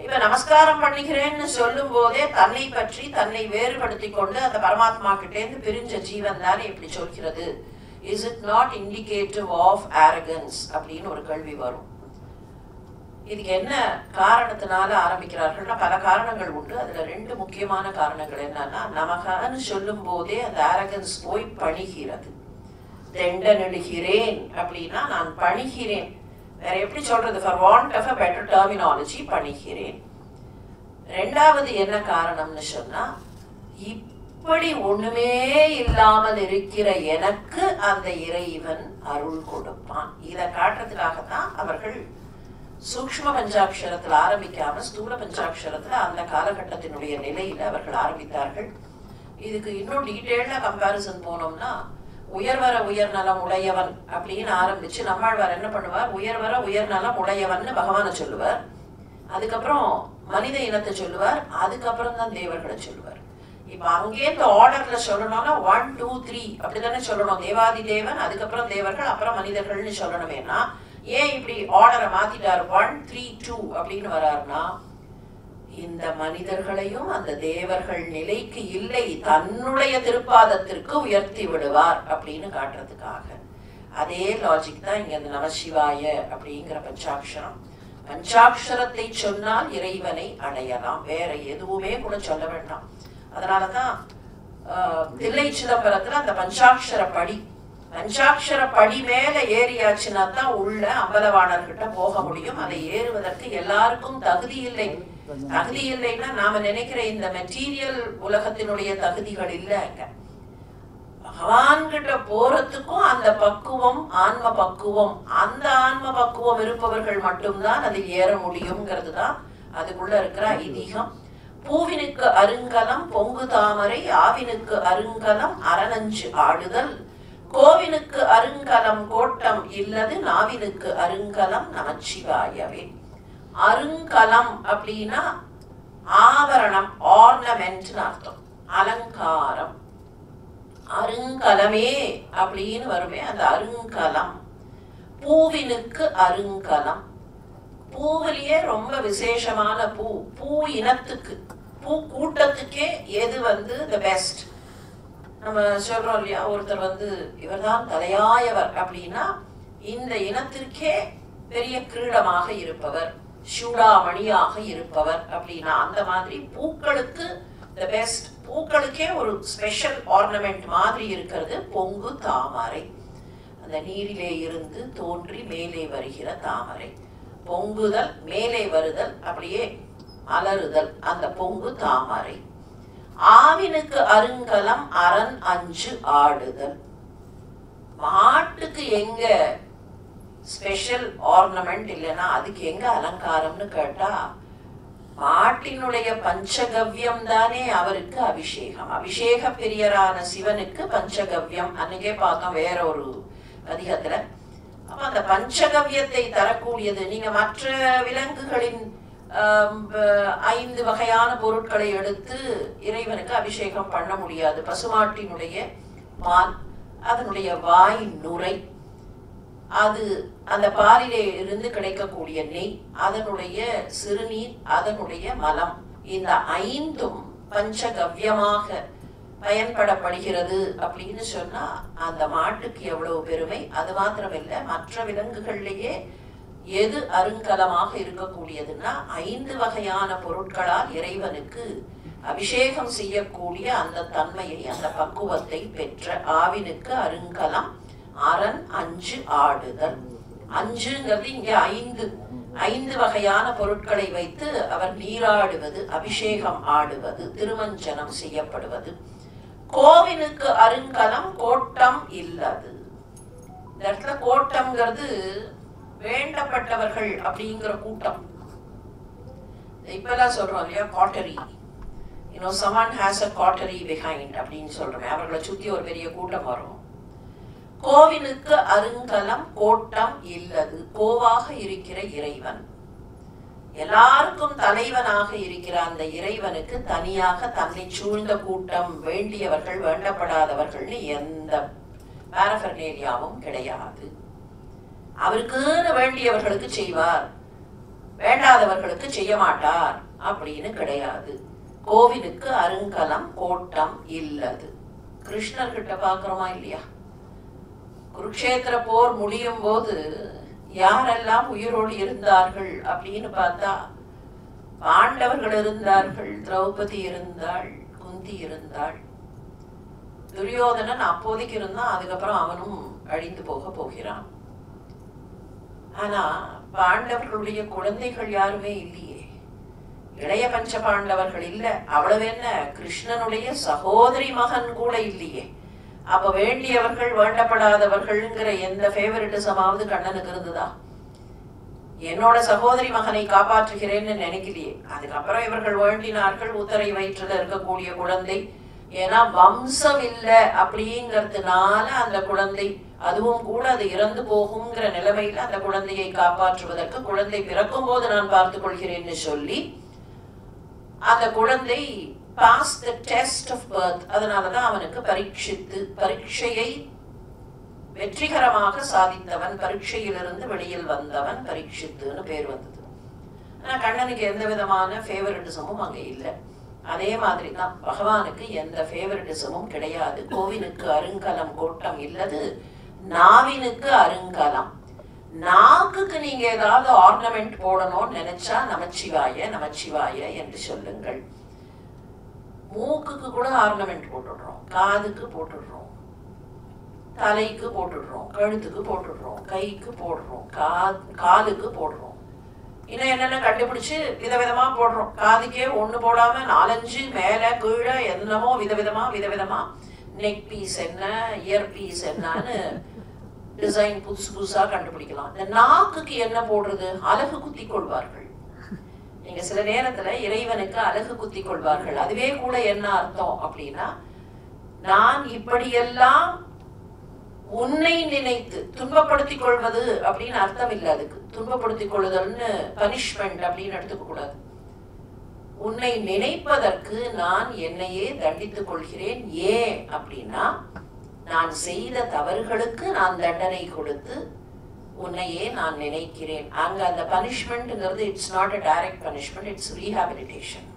இப்ப நமஸ்காரம் பண்ணுகிறேன்னு சொல்லும் போதே தன்னை பற்றி தன்னை வேறுபடுத்தி கொண்டு அந்த பரமாத்மா கிட்டேந்து பிரிஞ்ச ஜீவன் தானே இப்படி சொல்கிறது. Is it not indicative of arrogance அப்படின்னு ஒரு கேள்வி வரும். இதுக்கு என்ன காரணத்தினால ஆரம்பிக்கிறார்கள்னா, பல காரணங்கள் உண்டு. அதுல ரெண்டு முக்கியமான காரணங்கள் என்னன்னா, நமகான்னு சொல்லும் போதே அந்த அரகன்ஸ் போய் பணிகிறது. தெண்டனிடுகிறேன் அப்படின்னா நான் பணிகிறேன். வேற எப்படி சொல்றது, for want of a better terminology பணிகிறேன். ரெண்டாவது என்ன காரணம்னு சொன்னா, இப்படி ஒண்ணுமே இல்லாமல் இருக்கிற எனக்கு அந்த இறைவன் அருள் கொடுப்பான். இதை காட்டுறதுக்காகத்தான் அவர்கள் சூக்ஷ்ம பஞ்சாட்சரத்துல ஆரம்பிக்காம ஸ்தூல பஞ்சாட்சரத்துல அந்த காலகட்டத்தினுடைய நிலையில அவர்கள் ஆரம்பித்தார்கள். இதுக்கு இன்னும் டீட்டெயில்டா கம்பேரிசன் போனோம்னா, உயர்வர உயர்நலம் உடையவன் அப்படின்னு ஆரம்பிச்சு நம்மாழ்வார் என்ன பண்ணுவார், உயர்வர உயர்நலம் உடையவன் பகவானை சொல்லுவார். அதுக்கப்புறம் மனித இனத்தை சொல்லுவார். அதுக்கப்புறம் தான் தேவர்களை சொல்லுவார். இப்ப அங்கே இந்த ஆர்டர்ல சொல்லணும்னா 1 2 3 அப்படித்தானே சொல்லணும். தேவாதி தேவன், அதுக்கப்புறம் தேவர்கள், அப்புறம் மனிதர்கள்னு சொல்லணுமேனா ஏன் இப்படி ஆர்டரை மாத்திட்டார் 1 3 2 அப்படின்னு வராருன்னா, இந்த மனிதர்களையும் அந்த தேவர்கள் நிலைக்கு இல்லை, தன்னுடைய திருப்பாதத்திற்கு உயர்த்தி விடுவார் அப்படின்னு காட்டுறதுக்காக. அதே லாஜிக் தான் இங்க அந்த நமசிவாய அப்படிங்கிற பஞ்சாட்சரம். பஞ்சாட்சரத்தை சொன்னால் இறைவனை அடையலாம், வேற எதுவுமே கூட சொல்ல வேண்டாம். அதனாலதான் தில்லை சிதம்பரத்துல அந்த பஞ்சாட்சர படி மேல ஏறியாச்சுன்னா தான் உள்ள அம்பலவாணர்கிட்ட போக முடியும். அதை ஏறுவதற்கு எல்லாருக்கும் தகுதி இல்லை. தகுதி இல்லைன்னா நாம நினைக்கிற இந்த மெட்டீரியல் உலகத்தினுடைய தகுதிகள் இல்லைங்க. பகவான் கிட்ட போறதுக்கும் அந்த பக்குவம், ஆன்ம பக்குவம், அந்த ஆன்ம பக்குவம் இருப்பவர்கள் மட்டும்தான் அதில் ஏற முடியுங்கிறது தான் அதுக்குள்ள இருக்கிற ஐதீகம். பூவினுக்கு அருங்கலம் பொங்கு தாமரை, ஆவினுக்கு அருங்கலம் அரணஞ்சு ஆடுதல், கோவினுக்கு அருங்கலம் கோட்டம் இல்லது, நாவினுக்கு அருங்கலம் நமச்சிவாயவே. அருங்கலம் அப்படின்னா ஆபரணம், ஆர்னமெண்ட்னு அர்த்தம், அலங்காரம். அருங்கலமே அப்படின்னு வருமே, அந்த அருங்கலம். பூவினுக்கு அருங்கலம், பூவிலேயே ரொம்ப விசேஷமான பூ இனத்துக்கு, பூ கூட்டத்துக்கே எது த பெஸ்ட். நம்ம சொல்றோம் இல்லையா, ஒருத்தர் இவர்தான் தலையாயவர் அப்படின்னா இந்த இனத்திற்கே பெரிய கிரீடமாக இருப்பவர், சூடாமணியாக இருப்பவர் அப்படின்னா அந்த மாதிரி பூக்களுக்கு தி பெஸ்ட். பூக்களுக்கே ஒரு ஸ்பெஷல் ஆர்னமெண்ட் மாதிரி இருக்கிறது பொங்கு தாமரை. அந்த நீரிலே இருந்து தோன்றி மேலே வருகிற தாமரை. பொங்குதல், மேலே வருதல், அப்படியே அலறுதல், அந்த பொங்கு தாமரை. ஆவினுக்கு அருங்கலம் அரண் அஞ்சு ஆடுதல். மாட்டுக்கு எங்க ஸ்பெஷல் ஆர்னமெண்ட் இல்லைன்னா அதுக்கு எங்க அலங்காரம்னு கேட்டா, மாட்டினுடைய பஞ்சகவ்யம் தானே அவருக்கு அபிஷேகம். அபிஷேக பிரியரான சிவனுக்கு பஞ்சகவ்யம் அன்னைக்கே பார்த்தோம் வேற ஒரு அதிகத்துல. அப்ப அந்த பஞ்சகவ்யத்தை தரக்கூடியது. நீங்க மற்ற விலங்குகளின் 5 வகையான பொருட்களை எடுத்து இறைவனுக்கு அபிஷேகம் பண்ண முடியாது. பசுமாட்டினுடைய பால், அதனுடைய வாய் நுரை, அது அந்த பாலிலே இருந்து கிடைக்கக்கூடிய நெய், அதனுடைய சிறுநீர், அதனுடைய மலம், இந்த 5ம் பஞ்சகவ்யமாக பயன்படப்படுகிறது அப்படின்னு சொன்னா அந்த மாட்டுக்கு எவ்வளவு பெருமை. அது மாத்திரமில்ல, மற்ற விலங்குகள்லயே எது அருங்கலமாக இருக்கக்கூடியதுன்னா 5 வகையான பொருட்களால் இறைவனுக்கு அபிஷேகம் செய்யக்கூடிய அந்த தன்மையை, அந்த பக்குவத்தை பெற்ற ஆவினுக்கு அருங்கலம் அரண் அஞ்சு ஆடுதல். அஞ்சுங்கிறது இங்க 5 வகையான பொருட்களை வைத்து அவர் நீராடுவது, அபிஷேகம் ஆடுவது, திருமஞ்சனம் செய்யப்படுவது. கோவிலுக்கு அருங்கலம் கோட்டம் இல்லது. இந்த இடத்துல கோட்டம்ங்கிறது வேண்டப்பட்டவர்கள் அப்படிங்கிற கூட்டம். இப்பெல்லாம் சொல்றோம் இல்லையா, காட்டரி, someone has a coterie behind அப்படின்னு சொல்றோம். அவர்களை சுத்தி ஒரு பெரிய கூட்டம் வரும். கோவிலுக்கு அருங்கலம் கோட்டம் இல்லது. கோவாக இருக்கிற இறைவன், எல்லாருக்கும் தலைவனாக இருக்கிற அந்த இறைவனுக்கு தனியாக தன்னை சூழ்ந்த கூட்டம், வேண்டியவர்கள் வேண்டப்படாதவர்கள்னு எந்த பாரபர்னேலியாவும் கிடையாது. அவருக்குன்னு வேண்டியவர்களுக்கு செய்வார், வேண்டாதவர்களுக்கு செய்ய மாட்டார் அப்படின்னு கிடையாது. கோவிலுக்கு அருங்கலம் கோட்டம் இல்லது. கிருஷ்ணர்கிட்ட பாக்குறோமா இல்லையா? குருக்ஷேத்திர போர் முடியும் போது யாரெல்லாம் உயிரோடு இருந்தார்கள் அப்படின்னு பார்த்தா, பாண்டவர்கள் இருந்தார்கள், திரௌபதி இருந்தாள், குந்தி இருந்தாள், துரியோதனன் அப்போதைக்கு இருந்தான், அதுக்கப்புறம் அவனும் அழிந்து போகிறான். ஆனா பாண்டவர்களுடைய குழந்தைகள் யாருமே இல்லையே. இளைய பஞ்ச பாண்டவர்கள் இல்ல, அவ்வளவு என்ன, கிருஷ்ணனுடைய சகோதரி மகன் கூட இல்லையே. அப்ப வேண்டியவர்கள் வேண்டப்படாதவர்கள்ங்கிற எந்த ஃபேவரிட்டிசமாவது கண்ணனுக்கு இருந்ததா? என்னோட சகோதரி மகனை காப்பாற்றுகிறேன்னு நினைக்கலையே. அதுக்கப்புறம் இவர்கள் வேண்டினார்கள் உத்தரை வயிற்றுல இருக்கக்கூடிய குழந்தை, ஏன்னா வம்சம் இல்லை அப்படிங்கிறதுனால அந்த குழந்தை, அதுவும் கூட அது இறந்து போகுங்கிற நிலைமையில அந்த குழந்தையை காப்பாற்றுவதற்கு, குழந்தை பிறக்கும் போது நான் பார்த்துக் கொள்கிறேன்னு சொல்லி அந்த குழந்தை pass the test of birth. அதனாலதான் அவனுக்கு பரீட்சையை வெற்றிகரமாக சாதித்தவன், பரீட்சையிலிருந்து வெளியில் வந்தவன் பரீட்சித்துன்னு பேர் வந்தது. ஆனா கண்ணனுக்கு எந்த விதமான ஃபேவரிட்டிசமும் அங்க இல்லை. அதே மாதிரி தான் பகவானுக்கு எந்த ஃபேவரிட்டிசமும் கிடையாது. கோவிலுக்கு அருங்கலம் கோட்டம் இல்லது. நாவினுக்கு அருங்கலம். நாக்குக்கு நீங்க ஏதாவது ஆர்னமெண்ட் போடணும்னு நினைச்சா நமச்சிவாய நமச்சிவாய என்று சொல்லுங்கள். மூக்குக்கு கூட ஆர்னமெண்ட் போட்டுடுறோம், காதுக்கு போட்டுடுறோம், தலைக்கு போட்டுடுறோம், கழுத்துக்கு போட்டுடுறோம், கைக்கு போடுறோம், காலுக்கு போடுறோம். இன்னும் என்னென்ன கண்டுபிடிச்சு விதவிதமா போடுறோம். காதுக்கே ஒண்ணு போடாம 4-5 மேல கீழே என்னமோ விதவிதமா நெக் பீஸ் என்ன, இயர் பீஸ் என்னன்னு டிசைன் புதுசா கண்டுபிடிக்கலாம். இந்த நாக்குக்கு என்ன போடுறது? அழகு குத்தி கொள்வார்கள். நீங்க சில நேரத்துல இறைவனுக்கு அழகு குத்தி கொள்வார்கள். அதுவே கூட என்ன அர்த்தம் அப்படின்னா, நான் இப்படியெல்லாம் உன்னை நினைத்து துன்பப்படுத்திக் கொள்வது அப்படின்னு அர்த்தம் இல்லை. அதுக்கு துன்பப்படுத்திக் கொள்ளுதல்னு பனிஷ்மெண்ட் அப்படின்னு எடுத்துக்க கூடாது. உன்னை நினைப்பதற்கு நான் என்னையே தண்டித்துக் கொள்கிறேன். ஏன் அப்படின்னா, நான் செய்த தவறுகளுக்கு நான் தண்டனை கொடுத்து உன்னையே நான் நினைக்கிறேன். அங்க அந்த பனிஷ்மெண்ட்ங்கிறது it's not a direct punishment, it's rehabilitation.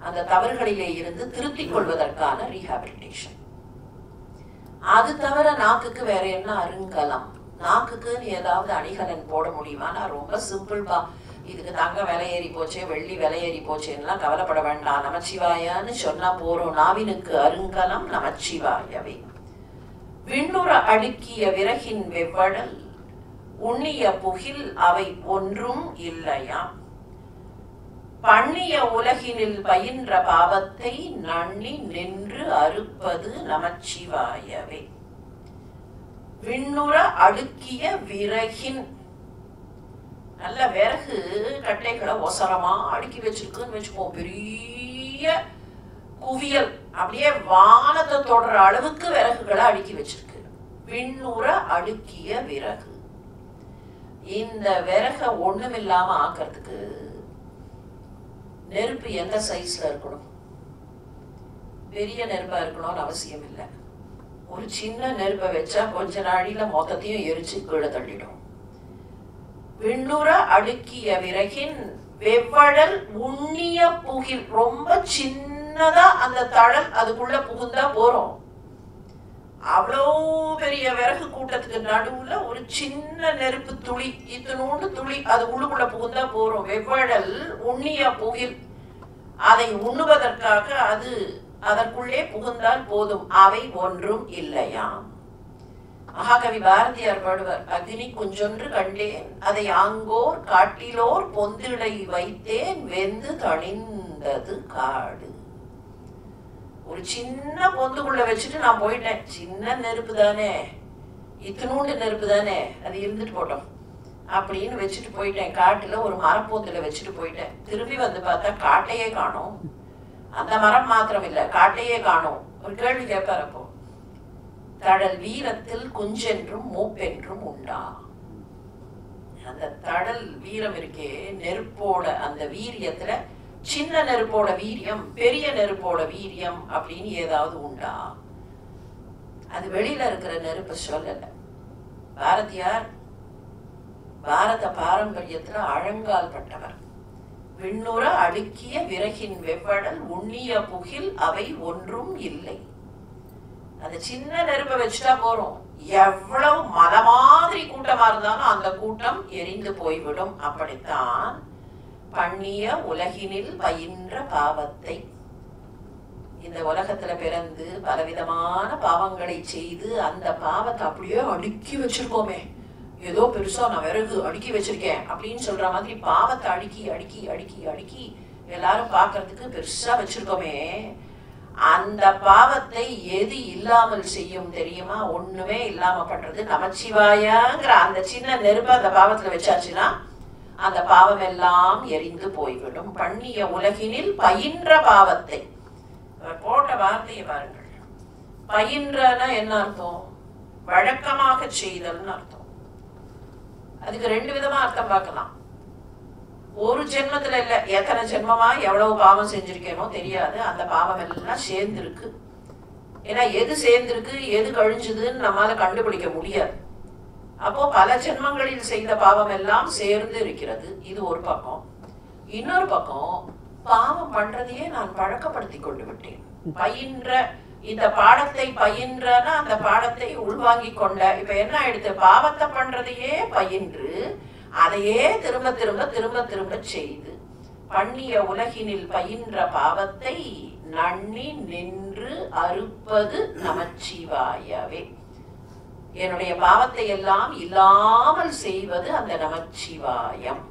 அந்த தவறுகளிலே இருந்து திருத்திக் கொள்வதற்கான ரீஹாபிலிட்டேஷன். அது தவிர நாக்குக்கு வேற என்ன அருங்கலம்? நாக்குக்கு ஏதாவது அணிகலன் போட முடியுமா? நான் ரொம்ப சிம்பிள்பா, இதுக்கு தங்க விலை ஏறி போச்சே, வெள்ளி விலை ஏறி போச்சேன்னா கவலைப்பட வேண்டாம், நமச்சிவாயான்னு சொன்னா போறோம். நாவினுக்கு அருங்கலம் நமச்சிவாயவே. விண்ணுற அடுக்கிய விறகின் வெவ்வடல் உண்ணிய புகில் அவை ஒன்றும் இல்லையாம். பண்ணிய உலகினில் பயின்ற பாவத்தை நன்னி நின்று அறுப்பது நமச்சிவாயவே. விண்ணுற அடுக்கிய விறகின். நல்ல விறகு கட்டைகளை ஒசரமா அடுக்கி வச்சிருக்குன்னு வச்சுக்கோ, பெரிய குவியல், அப்படியே வானத்தை தொடர அளவுக்கு விறகுகளை அடுக்கி வச்சிருக்கு. விண்ணுற அடுக்கிய விறகு. இந்த விறக ஒண்ணுமில்லாம ஆக்கிறதுக்கு நெருப்பு எந்த சைஸ்ல இருக்கணும்? பெரிய நெருப்பா இருக்கணும்னு அவசியம் இல்லை. ஒரு சின்ன நெருப்பை வச்சா கொஞ்ச நாளில மொத்தத்தையும் எரிச்சு கீழே தள்ளிடும். விண்ணுற அடுக்கிய விறகின் வெவ்வழல் உண்ணிய புகில். ரொம்ப சின்னதா அந்த தழல் அதுக்குள்ள புகுந்தா போறோம். அவ்வளோ பெரிய விறகு கூட்டத்துக்கு நடுவுல ஒரு சின்ன நெருப்பு துளி, இத்தனோண்டு துளி அது உள்ளுக்குள்ள புகுந்தா போறோம். வெவ்வழல் உண்ணிய புகில். அதை உண்ணுவதற்காக அது அதற்குள்ளே புகுந்தால் போதும், அவை ஒன்றும் இல்லையாம். மகாகவி பாரதியார் பாடுவார், அக்னி குஞ்சொன்று கண்டேன் அதை ஆங்கோர் காட்டிலோர் பொந்திடை வைத்தேன் வெந்து தணிந்தது காடு. ஒரு சின்ன பொந்துக்குள்ள வச்சுட்டு நான் போயிட்டேன். சின்ன நெருப்பு தானே, இத்தினூண்டு நெருப்பு தானே, அது இருந்துட்டு போட்டோம் அப்படின்னு வச்சுட்டு போயிட்டேன். காட்டுல ஒரு மரப்பொந்துல வச்சுட்டு போயிட்டேன். திரும்பி வந்து பார்த்தா காட்டையே காணோம். அந்த மரம் மாத்திரம் இல்ல, காட்டையே காணோம். ஒரு கேள்வி கேட்பார், அப்போ தடல் வீரத்தில் குஞ்சென்றும் மூப்பென்றும் உண்டா? அந்த தடல் வீரம் இருக்கே, நெருப்போட அந்த வீரியத்துல சின்ன நெருப்போட வீரியம் பெரிய நெருப்போட வீரியம் அப்படின்னு ஏதாவது உண்டா? அது வெளியில இருக்கிற நெருப்பு சொல்லல. பாரதியார் பாரத பாரம்பரியத்துல அழங்கால் பட்டவர். விண்ணுற அடுக்கிய விறகின் வெவ்வழல் உண்ணிய புகில் அவை ஒன்றும் இல்லை. அந்த சின்ன நெருப்பை வச்சுட்டா போறோம், எவ்வளவு மலை மாதிரி கூட்டமா இருந்தாலும் அந்த கூட்டம் எரிந்து போய்விடும். அப்படித்தான் பண்ணிய உலகினில் பயின்ற பாவத்தை. இந்த உலகத்துல பிறந்து பலவிதமான பாவங்களை செய்து அந்த பாவத்தை அப்படியே அடுக்கி வச்சிருக்கோமே. ஏதோ பெருசா நான் விறகு அடுக்கி வச்சிருக்கேன் அப்படின்னு சொல்ற மாதிரி பாவத்தை அடுக்கி அடுக்கி அடுக்கி அடுக்கி எல்லாரும் பாக்குறதுக்கு பெருசா வச்சிருக்கோமே. அந்த பாவத்தை எது இல்லாமல் செய்யும் தெரியுமா? ஒண்ணுமே இல்லாம பண்றது நமச்சிவாயங்கிற அந்த சின்ன நெருப்ப அந்த பாவத்துல வச்சாச்சுன்னா அந்த பாவம் எல்லாம் எரிந்து போய்விடும். பண்ணிய உலகினில் பயின்ற பாவத்தை. போட்ட வார்த்தையை பாருங்கள். பயின்றனா என்ன அர்த்தம்? வழக்கமாக செய்தல்னு அர்த்தம். அதுக்கு ரெண்டு விதமா அர்த்தம் பார்க்கலாம். ஒரு ஜென்மத்துல இல்ல, எத்தனை ஜென்மமா எவ்வளவு பாவம் செஞ்சிருக்கேனோ தெரியாது. அந்த பாவம் எல்லாம் சேர்ந்திருக்கு. ஏன்னா எது சேர்ந்திருக்கு எது கழிஞ்சதுன்னு நம்மளால கண்டுபிடிக்க முடியாது. அப்போ பல ஜென்மங்களில் செய்த பாவம் எல்லாம் சேர்ந்து இருக்கிறது. இது ஒரு பக்கம். இன்னொரு பக்கம், பாவம் பண்றதையே நான் பழக்கப்படுத்தி கொண்டு விட்டேன். பயின்ற இந்த பாடத்தை பயின்றனா அந்த பாடத்தை உள்வாங்கி கொண்ட. இப்ப என்ன ஆயிடுது? பாவத்தை பண்றதையே பயின்று அதையே திரும்ப திரும்ப திரும்ப திரும்ப செய்து பண்ணிய உலகினில் பயின்ற பாவத்தை நன்னி நின்று அறுப்பது நமச்சிவாயவே. என்னுடைய பாவத்தை எல்லாம் இல்லாமல் செய்வது அந்த நமச்சிவாயம்.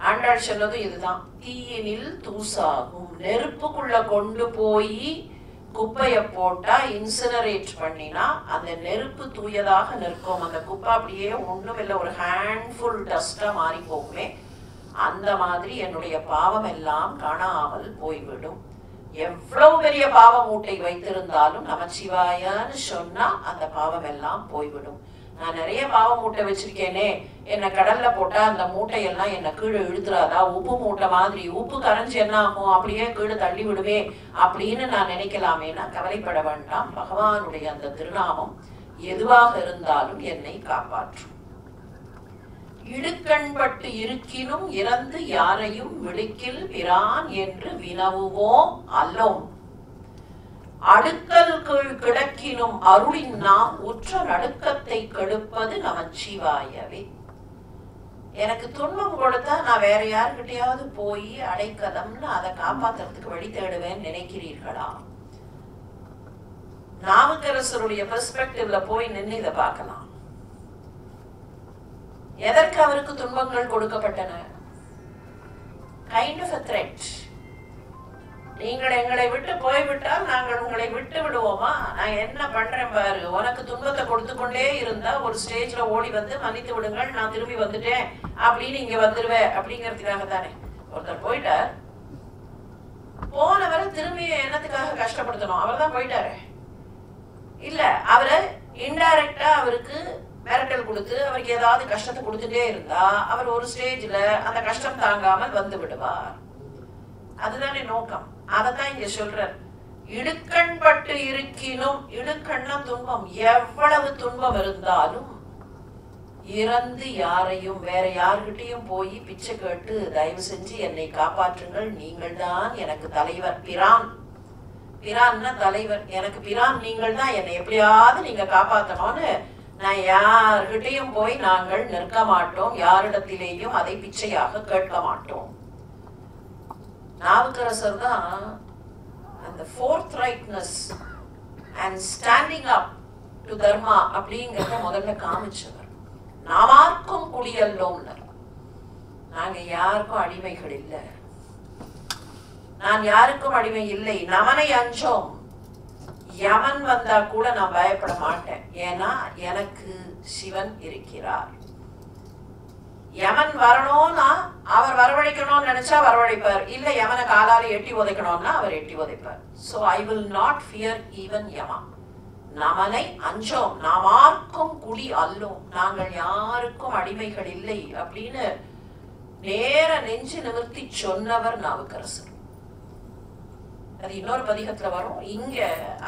ஆண்டாள் சொன்னதும் இதுதான். தீயினில் தூசாகும். நெருப்புக்குள்ள கொண்டு போய் குப்பைய போட்டா இன்சினரேட் பண்ணினா அந்த நெருப்பு தூயதாக நிற்கும். அந்த குப்பை அப்படியே ஒண்ணும் இல்லை, ஒரு ஹேண்ட்ஃபுல் டஸ்டா மாறி போகுமே. அந்த மாதிரி என்னுடைய பாவம் எல்லாம் காணாமல் போய்விடும். எவ்வளவு பெரிய பாவ மூட்டை வைத்திருந்தாலும் நமச்சிவாயன்னு சொன்னா அந்த பாவம் எல்லாம் போய்விடும். நான் நிறைய பாவ மூட்டை வச்சிருக்கேனே, என்னை கடல்ல போட்டா அந்த மூட்டையெல்லாம் என்னை கீழே இழுத்துறாதா? உப்பு மூட்டை மாதிரி உப்பு கரைஞ்சு என்ன ஆகும்? அப்படியே கீழே தள்ளி விடுவே அப்படின்னு நான் நினைக்கலாமேனா கவலைப்பட வேண்டாம். பகவானுடைய அந்த திருநாமம் எதுவாக இருந்தாலும் என்னை காப்பாற்றும். இடுக்கண்பட்டு இருக்கினும் இறந்து யாரையும் விழிக்கில் பிரான் என்று வினவுவோம் அல்லோம். அடுக்கல் கீழ் கிடக்கினும் அருளின் நாம் உற்ற நடுக்கத்தை கெடுப்பது நமச்சிவாயவே. எனக்கு துன்பம் கொடுத்தா நான் வேற யாருக்கிட்டையாவது போய் அடைக்கலம்னு அதை காப்பாத்துறதுக்கு வழி தேடுவேன் நினைக்கிறீர்களா? நாவுக்கரசருடைய பெர்ஸ்பெக்டிவ்ல போய் நின்று இதை பார்க்கலாம். எதற்கு அவருக்கு துன்பங்கள் கொடுக்கப்பட்டன? Kind of a threat. நீங்கள் எங்களை விட்டு போய்விட்டால் நாங்கள் உங்களை விட்டு விடுவோமா? நான் என்ன பண்றேன் பாரு, உனக்கு துன்பத்தை கொடுத்து கொண்டே இருந்தா ஒரு ஸ்டேஜ்ல ஓடி வந்து மன்னித்து விடுங்கள் நான் திரும்பி வந்துட்டேன் அப்படின்னு இங்க வந்துருவேன் அப்படிங்கிறதுக்காக தானே. ஒருத்தர் போயிட்டார், போனவரை திரும்பி என்னத்துக்காக கஷ்டப்படுத்தணும்? அவர் தான் போயிட்டாரு இல்ல, அவரை இன்டைரக்டா அவருக்கு மிரட்டல் கொடுத்து அவருக்கு ஏதாவது கஷ்டத்தை கொடுத்துட்டே இருந்தா அவர் ஒரு ஸ்டேஜ்ல அந்த கஷ்டம் தாங்காமல் வந்து விடுவார். அதுதானே நோக்கம். அதத்தான் இங்க சொல்றார். இடுக்கண் பட்டு இருக்கினும், இடுக்கண்ண துன்பம், எவ்வளவு துன்பம் இருந்தாலும் இறந்து யாரையும் வேற யார்கிட்டையும் போய் பிச்சை கேட்டு தயவு செஞ்சு என்னை காப்பாற்றுங்கள், நீங்கள் தான் எனக்கு தலைவர், பிரான், பிரான்னா தலைவர், எனக்கு பிரான் நீங்கள் தான், என்னை எப்படியாவது நீங்க காப்பாற்றணும்னு நான் யார்கிட்டையும் போய் நாங்கள் நிற்க மாட்டோம், யாரிடத்திலேயும் அதை பிச்சையாக கேட்க மாட்டோம். நாவுக்கரசர் தான் அந்த forthrightness and standing up to dharma அப்படிங்கறத முதல்ல காமிச்சவர். நாமார்க்கும் குடியல்லோம்னர். நாங்க யாருக்கும் அடிமைகள் இல்லை, நான் யாருக்கும் அடிமை இல்லை. நமனை அஞ்சோம், யமன் வந்தா கூட நான் பயப்பட மாட்டேன், ஏன்னா எனக்கு சிவன் இருக்கிறார். யமன் வரணும்னா அவர் வரவழைக்கணும்னு நினைச்சா வரவழைப்பார், இல்ல யமனை காலால எட்டி உதைக்கணும்னா அவர் எட்டி உதைப்பார். So I will not fear even யமா. நமனை அஞ்சோம், நாமார்க்கும் குடி அல்லோம், நாங்கள் யாருக்கும் அடிமைகள் இல்லை அப்படின்னு நேர நெஞ்சு நிமிர்த்தி சொன்னவர் நாவுக்கரசர். அது இன்னொரு பதிகத்துல வரும். இங்க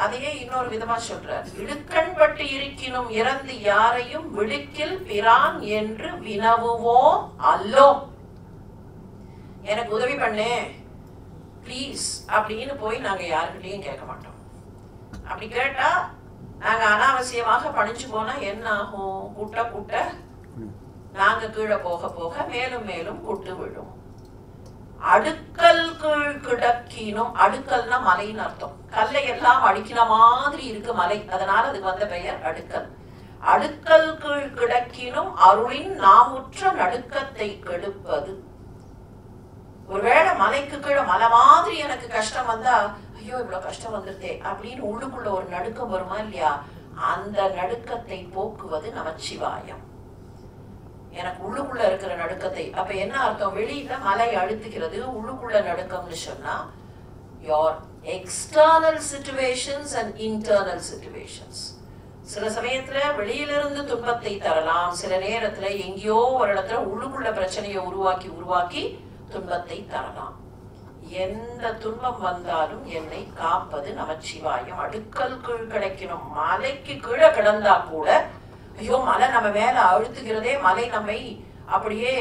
அதையே இன்னொரு விதமா சொல்றார். இடுக்கண் பட்டு இருக்கினும் இறந்து யாரையும் விடுக்கில் பிரான் என்று வினவுவோம் அல்லோம். எனக்கு உதவி பண்ணே பிளீஸ் அப்படின்னு போய் நாங்க யாருக்கிட்டையும் கேட்க மாட்டோம். அப்படி கேட்டா நாங்க அனாவசியமாக பணிஞ்சு போனா என்ன ஆகும்? குட்ட குட்ட நாங்க கீழே போக போக மேலும் மேலும் குட்டு விடும். அடுக்கல் கீழ் கிடக்கினும், அடுக்கல்னா மலைன்னு அர்த்தம். கல்லை எல்லாம் அடிக்கிற மாதிரி இருக்கு மலை, அதனால அதுக்கு வந்த பெயர் அடுக்கல். அடுக்கல் கீழ் கிடக்கினும் அருளின் நாமுற்ற நடுக்கத்தை கெடுப்பது. ஒருவேளை மலைக்கு கீழே மலை மாதிரி எனக்கு கஷ்டம் வந்தா, ஐயோ இவ்வளவு கஷ்டம் வந்துருதே அப்படின்னு உள்ளுக்குள்ள ஒரு நடுக்கம் வருமா இல்லையா? அந்த நடுக்கத்தை போக்குவது நமச்சிவாயம். எனக்கு உள்ளுக்குள்ள இருக்கிற நடுக்கத்தை, அப்ப என்ன அர்த்தம்? வெளியில மலை அழுத்துகிறது, உள்ளுக்குள்ள நடுக்கம்னு சொன்னா your external situations and internal situations. சில சமயத்துல வெளியிலிருந்து துன்பத்தை தரலாம், சில நேரத்துல எங்கேயோ ஒரு இடத்துல உள்ளுக்குள்ள பிரச்சனையை உருவாக்கி துன்பத்தை தரலாம். எந்த துன்பம் வந்தாலும் என்னை காப்பது நமச்சிவாயம். அடுக்கல் கீழ் கிடைக்கணும். மலைக்கு கீழே கிடந்தா கூட ஐயோ மலை நம்ம மேல அழுத்துகிறதே, மலை நம்மை அப்படியே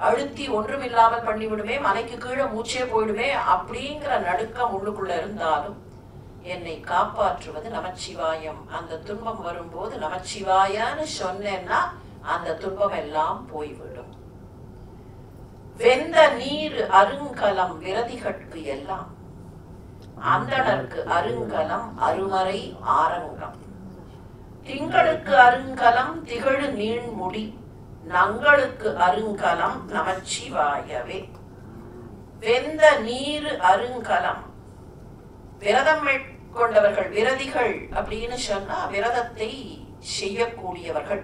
அழுத்தி ஒன்றுமில்லாமல் பண்ணிவிடுமே, மலைக்கு கீழே மூச்சே போயிடுமே அப்படிங்கிற நடுக்கம் உள்ளுக்குள்ள இருந்தாலும் என்னை காப்பாற்றுவது நமச்சிவாயம். அந்த துன்பம் வரும்போது நமச்சிவாயன்னு சொன்னேன்னா அந்த துன்பம் எல்லாம் போய்விடும். வெந்த நீர் அருங்கலம் விரதிகட்கு எல்லாம், அந்தணர்க்கு அருங்கலம் அருமறை ஆரங்கம். திங்களுக்கு அருங்கலம் திகழு நீண்முடி, நங்களுக்கு அருங்கலம் நமச்சிவாயவே. வெந்த நீர் அருங்கலம், விரதம் மேற்கொண்டவர்கள், விரதிகள் அப்படின்னு சொன்னா விரதத்தை செய்யக்கூடியவர்கள்.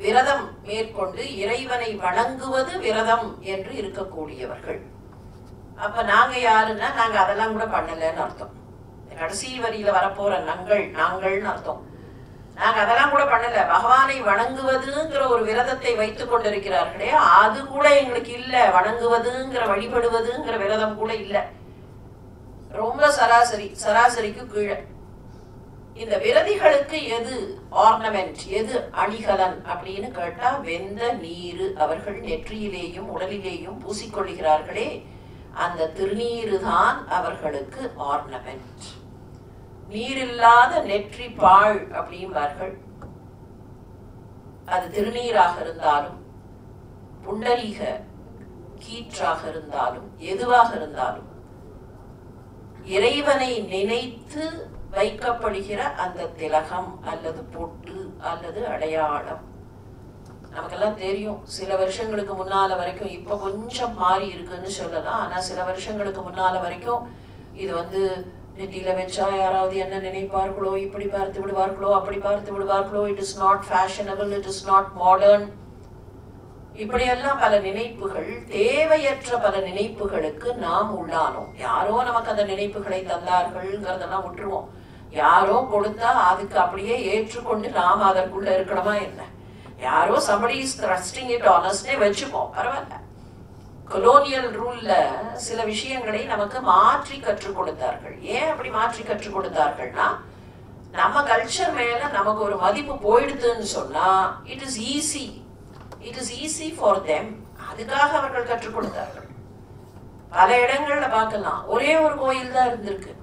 விரதம் மேற்கொண்டு இறைவனை வணங்குவது விரதம் என்று இருக்கக்கூடியவர்கள். அப்ப நாங்க யாருன்னா நாங்க அதெல்லாம் கூட பண்ணலன்னு அர்த்தம். கடைசி வரியில வரப்போற நாங்கள்னு அர்த்தம். நாங்க அதெல்லாம் கூட பண்ணல. பகவானை வணங்குவதுங்கிற ஒரு விரதத்தை வைத்துக் கொண்டிருக்கிறார்களே, அது கூட எங்களுக்கு இல்ல. வணங்குவதுங்கிற வழிபடுவதுங்கிற விரதம் கூட இல்ல. ரொம்ப சராசரிக்கு கீழே. இந்த விரதிகளுக்கு எது ஆர்னமெண்ட், எது அணிகலன் அப்படின்னு கேட்டா வெந்த நீரு. அவர்கள் நெற்றியிலேயும் உடலிலேயும் பூசிக்கொள்கிறார்களே, அந்த திருநீரு தான் அவர்களுக்கு ஆர்னமெண்ட். நீரில்லாத நெற்றி பாழ் அப்படிம்பார்கள். அது திருநீராக இருந்தாலும் புண்டரீக கீற்றாக இருந்தாலும் எதுவாக இருந்தாலும் இறைவனை நினைத்து வைக்கப்படுகிற அந்த திலகம் அல்லது பொட்டு அல்லது அடையாளம். நமக்கெல்லாம் தெரியும், சில வருஷங்களுக்கு முன்னால வரைக்கும், இப்ப கொஞ்சம் மாறி இருக்குன்னு சொல்லலாம், ஆனா சில வருஷங்களுக்கு முன்னால வரைக்கும் இது நெத்தியில வச்சா யாராவது என்ன நினைப்பார்களோ, இப்படி பார்த்து விடுவார்களோ, அப்படி பார்த்து விடுவார்களோ, it is not fashionable, it is not modern, இப்படியெல்லாம் பல நினைப்புகள், தேவையற்ற பல நினைப்புகளுக்கு நாம் உள்ளானோம். யாரோ நமக்கு அந்த நினைப்புகளை தந்தார்கள்ங்கிறதெல்லாம் விட்டுருவோம். யாரோ கொடுத்தா அதுக்கு அப்படியே ஏற்றுக்கொண்டு நாம் அதற்குள்ள இருக்கணுமா என்ன? யாரோ somebody is thrusting it on us-னே வச்சுப்போம், பரவாயில்ல. கொலோனியல் ரூல்ல சில விஷயங்களை நமக்கு மாற்றி கற்றுக் கொடுத்தார்கள். ஏன் அப்படி மாற்றி கற்றுக் கொடுத்தார்கள்னா, நம்ம கல்ச்சர் மேல நமக்கு ஒரு மதிப்பு போயிடுதுன்னு சொன்னா it is easy for them. அதுக்காக அவர்கள் கற்றுக் கொடுத்தார்கள். பல இடங்கள்ல பார்க்கலாம், ஒரே ஒரு கோயில் தான் இருந்திருக்கு.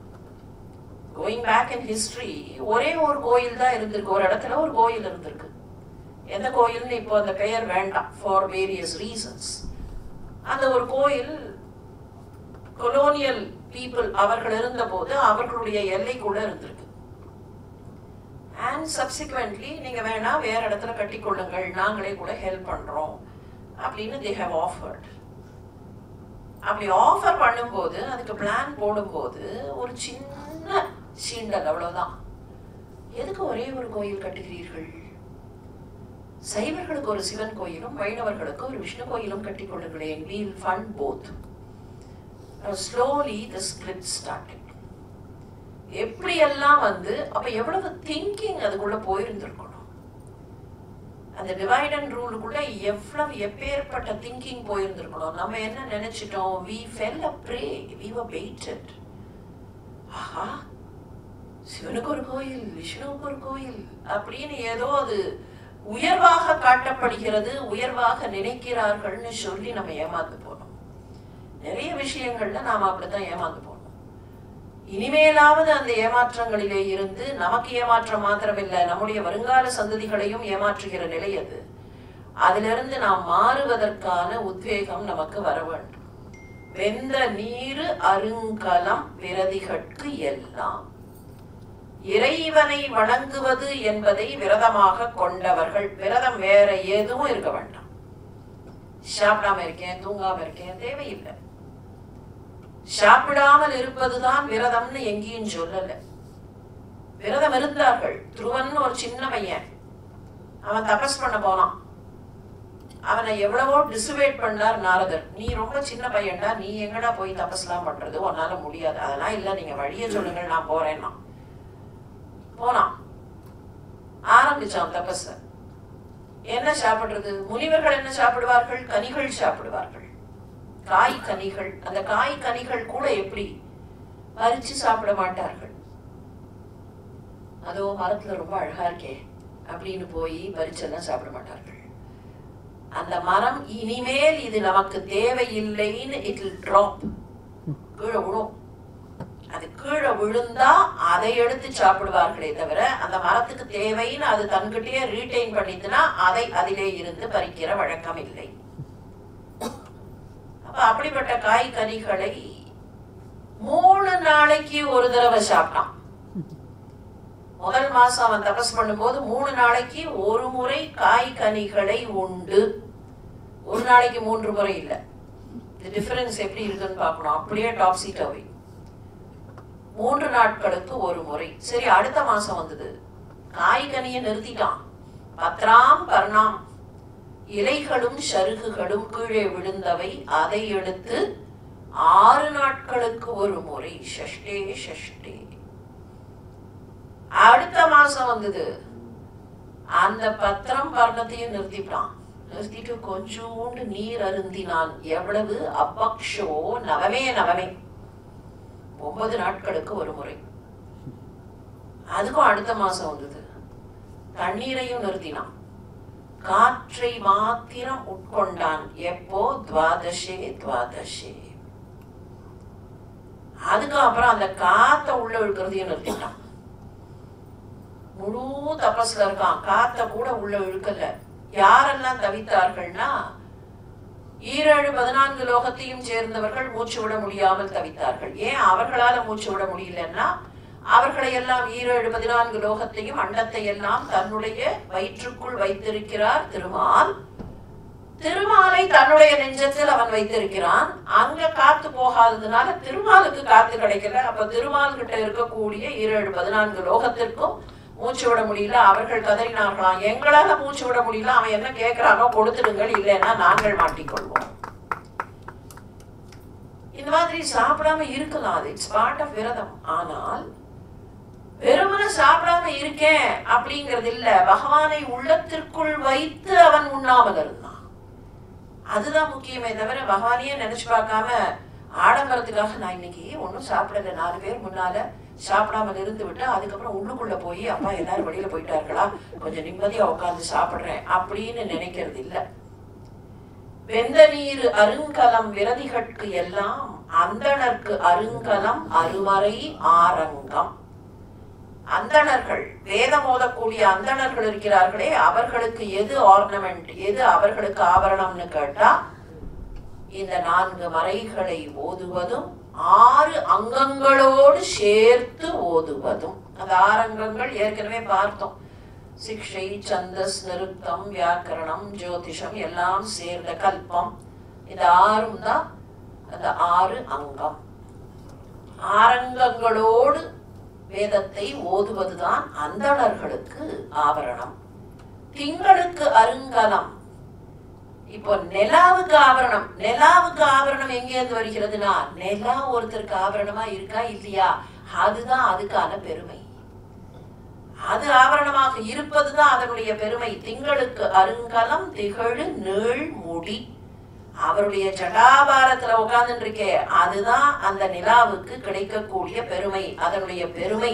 கோயிங் பேக் இன் ஹிஸ்டரி, ஒரே ஒரு கோயில் தான் இருந்திருக்கு. ஒரு இடத்துல ஒரு கோயில் இருந்திருக்கு. எந்த கோயில்னு இப்போ அந்த பெயர் வேண்டாம், ஃபார் வேரியஸ் ரீசன்ஸ். அந்த ஒரு கோயில் கொலோனியல் பீப்புள் அவர்கள் இருந்த போது அவர்களுடைய எல்லைக்குள்ள இருந்திருக்கு. அண்ட் சப்சிக்வெண்ட்லி நீங்க வேணா வேற இடத்துல கட்டி கொள்ளுங்கள், நாங்களே கூட ஹெல்ப் பண்றோம் அப்படின்னு they have offered. அப்படி ஆஃபர் பண்ணும்போது, அதுக்கு பிளான் போடும்போது ஒரு சின்ன சீண்டல், அவ்வளவுதான். எதுக்கு ஒரே ஒரு கோயில் கட்டுகிறீர்கள்? சைவர்களுக்கு ஒரு சிவன் கோயிலும் வைணவர்களுக்கு ஒரு விஷ்ணு கோயிலும் கட்டிக் கொள்ளுங்களேன். we'll fund both. Slowly the split started. எப்படி எல்லாம் அப்ப எவ்வளவு திங்கிங் அதுக்குள்ள போயிருந்திருக்கணும். அந்த டிவைட் அண்ட் ரூலுக்குள்ள எவ்வளவு எப்பேற்பட்ட திங்கிங் போயிருந்திருக்கணும். நம்ம என்ன நினைச்சிட்டோம்? we fell a prey, we were baited. ஆஹா, சிவனுக்கு ஒரு கோயில், விஷ்ணுவுக்கு ஒரு கோயில் அப்படின்னு ஏதோ அது உயர்வாக காட்டப்படுகிறது, உயர்வாக நினைக்கிறார்கள்னு சொல்லி நம்ம ஏமாந்து போனோம். நிறைய விஷயங்கள்ல நாம அப்படித்தான் ஏமாந்து போனோம். இனிமேலாவது அந்த ஏமாற்றங்களிலே இருந்து நமக்கு ஏமாற்றம் மாத்திரமில்லை, நம்முடைய வருங்கால சந்ததிகளையும் ஏமாற்றுகிற நிலை அது. அதிலிருந்து நாம் மாறுவதற்கான உத்வேகம் நமக்கு வர வேண்டும். வெந்த நீரு அருங்கலம் விரதிகட்கு எல்லாம். இறைவனை வணங்குவது என்பதை விரதமாக கொண்டவர்கள். விரதம் வேற எதுவும் இருக்க வேண்டாம். சாப்பிடாம இருக்கேன், தூங்காம இருக்கேன், தேவையில்லை. சாப்பிடாமல் இருப்பதுதான் விரதம்னு எங்கேயும் சொல்லல. விரதம் இருந்தார்கள். துருவன் ஒரு சின்ன பையன், அவன் தபஸ் பண்ண போனான். அவனை எவ்வளவோ டிசுவேட் பண்ணார் நாரதர். நீ ரொம்ப சின்ன பையன்டா, நீ எங்கடா போய் தபஸ்லாம் பண்றது, உன்னால முடியாது. அதெல்லாம் இல்ல, நீங்க வழிய சொல்லுங்கள், நான் போறேன்னா. போனான், ஆரம்பிச்சான் தபஸ. என்ன சாப்பிடுறது? முனிவர்கள் என்ன சாப்பிடுவார்கள்? கனிகள் சாப்பிடுவார்கள், காய் கனிகள். அந்த காய் கனிகள் கூட எப்படி பறிச்சு சாப்பிட மாட்டார்கள். அதோ மரத்துல ரொம்ப அழகா இருக்கே அப்படின்னு போய் பறிச்செல்லாம் சாப்பிட மாட்டார்கள். அந்த மரம் இனிமேல் இது நமக்கு தேவையில்லைன்னு இட் வில் டிராப், கீழே விழும். அது கீழே விழுந்தா அதை எடுத்து சாப்பிடுவார்களே தவிர, அந்த மரத்துக்கு தேவைன்னு அது தன்கிட்டயே ரீட்டைன் பண்ணிட்டுனா அதை அதிலே இருந்து பறிக்கிற வழக்கம் இல்லை. அப்ப அப்படிப்பட்ட காய் கனிகளை 3 நாளைக்கு ஒரு தடவை சாப்பிட்டான். முதல் மாசம் அவன் தபஸ் பண்ணும்போது 3 நாளைக்கு ஒரு முறை காய் கனிகளை உண்டு. ஒரு நாளைக்கு 3 முறை இல்லை. இந்த டிஃபரன்ஸ் எப்படி இருக்குன்னு பார்க்கணும். அப்படியே டாப்ஸி டவி. 3 நாட்களுக்கு ஒரு முறை. சரி, அடுத்த மாசம் வந்தது, காய்கனியை நிறுத்திட்டான். பத்ராம் பர்ணாம், இலைகளும் சருகுகளும் கீழே விழுந்தவை, அதை எடுத்து 6 நாட்களுக்கு ஒரு முறை. ஷஷ்டே ஷஷ்டே. அடுத்த மாசம் வந்தது, அந்த பத்திரம் பர்ணத்தையும் நிறுத்திட்டான். நிறுத்திட்டு கொஞ்சோண்டு நீர் அருந்தினான். எவ்வளவு? அபக்ஷோ நவமே நவமே, 9 நாட்களுக்கு ஒரு முறை. அதுக்கும் அடுத்த மாசம் வந்தது, தண்ணீரையும் நிறுத்தினான். காற்றை மாத்திரம் உட்கொண்டான். எப்போ? துவாதசே துவாதசே. அதுக்கு அப்புறம் அந்த காத்த உள்ள இழுக்கிறதையும் நிறுத்திட்டான். முழு தபஸ்ல இருக்கான், காத்த கூட உள்ள இழுக்கல. யாரெல்லாம் தவித்தார்கள்னா, 7 14 லோகத்தையும் சேர்ந்தவர்கள் மூச்சு விட முடியாமல் தவித்தார்கள். ஏன் அவர்களால மூச்சு விட முடியலன்னா, அவர்களை எல்லாம் 7 14 லோகத்தையும் அண்டத்தை எல்லாம் தன்னுடைய வயிற்றுக்குள் வைத்திருக்கிறார் திருமால். திருமாலை தன்னுடைய நெஞ்சத்தில் அவன் வைத்திருக்கிறான். அங்க காத்து போகாததுனால திருமாலுக்கு காத்து கிடைக்கல. அப்ப திருமால் கிட்ட இருக்கக்கூடிய 14 லோகத்திற்கும் மூச்சு விட முடியல. அவர்கள் கதறினார்களாம், எங்களால மூச்சு விட முடியல, அவன் என்ன கேட்கிறானோ கொடுத்துடுங்கள், இல்லைன்னா நாங்கள் மாட்டிக்கொள்வோம். இந்த மாதிரி சாப்பிடாம இருக்கலாம், அது இட்ஸ் பார்ட் ஆஃப் விரதம். ஆனால் வெறுமன சாப்பிடாம இருக்கேன் அப்படிங்கிறது இல்ல, பகவானை உள்ளத்திற்குள் வைத்து அவன் உண்ணாமல் இருந்தான். அதுதான் முக்கியமே தவிர பகவானையே நினைச்சு பார்க்காம ஆடம்பரத்துக்காக நான் இன்னைக்கு ஒன்னும் சாப்பிடல, 4 பேர் முன்னால சாப்பிடாமல் இருந்து விட்டு அதுக்கப்புறம் உள்ளுக்குள்ள போய் அப்பா எல்லாரும் வெளியில போயிட்டார்களா, கொஞ்சம் நிம்மதியா உட்கார்ந்து சாப்பிடுறேன் அப்படின்னு நினைக்கிறது இல்ல. வெந்த நீர் அருங்கலம் விரதிகட்கு எல்லாம் அந்தணர்க்கு அருங்கலம் அருமறை ஆரங்கம். அந்தணர்கள், வேதம் ஓதக்கூடிய அந்தணர்கள் இருக்கிறார்களே, அவர்களுக்கு எது ஆர்னமெண்ட், எது அவர்களுக்கு ஆபரணம்னு கேட்டா இந்த 4 மறைகளை ஓதுவதும் 6 அங்கங்களோடு சேர்த்து ஓதுவதும். அந்த 6 அங்கங்கள் ஏற்கனவே பார்த்தோம். சிக்ஷை, சந்தஸ், நிருத்தம், வியாக்கரணம், ஜோதிஷம் எல்லாம் சேர்ந்த கல்பம். இந்த 6ம் தான் அந்த 6 அங்கம். 6 அங்கங்களோடு வேதத்தை ஓதுவதுதான் அந்தணர்களுக்கு ஆபரணம். திங்களுக்கு அருங்கலம். இப்போ நிலாவுக்கு ஆபரணம், நிலாவுக்கு ஆபரணம் எங்கேருந்து வருகிறதுனா, நிலா ஒருத்தருக்கு ஆபரணமா இருக்கா இல்லையா, அதுதான் அதுக்கான பெருமை. அது ஆபரணமாக இருப்பதுதான் அதனுடைய பெருமை. திங்களுக்கு அருங்கலம் திகழு நீள் முடி. அவருடைய ஜடாபாரத்துல உட்கார்ந்து இருக்கே, அதுதான் அந்த நிலாவுக்கு கிடைக்கக்கூடிய பெருமை, அதனுடைய பெருமை.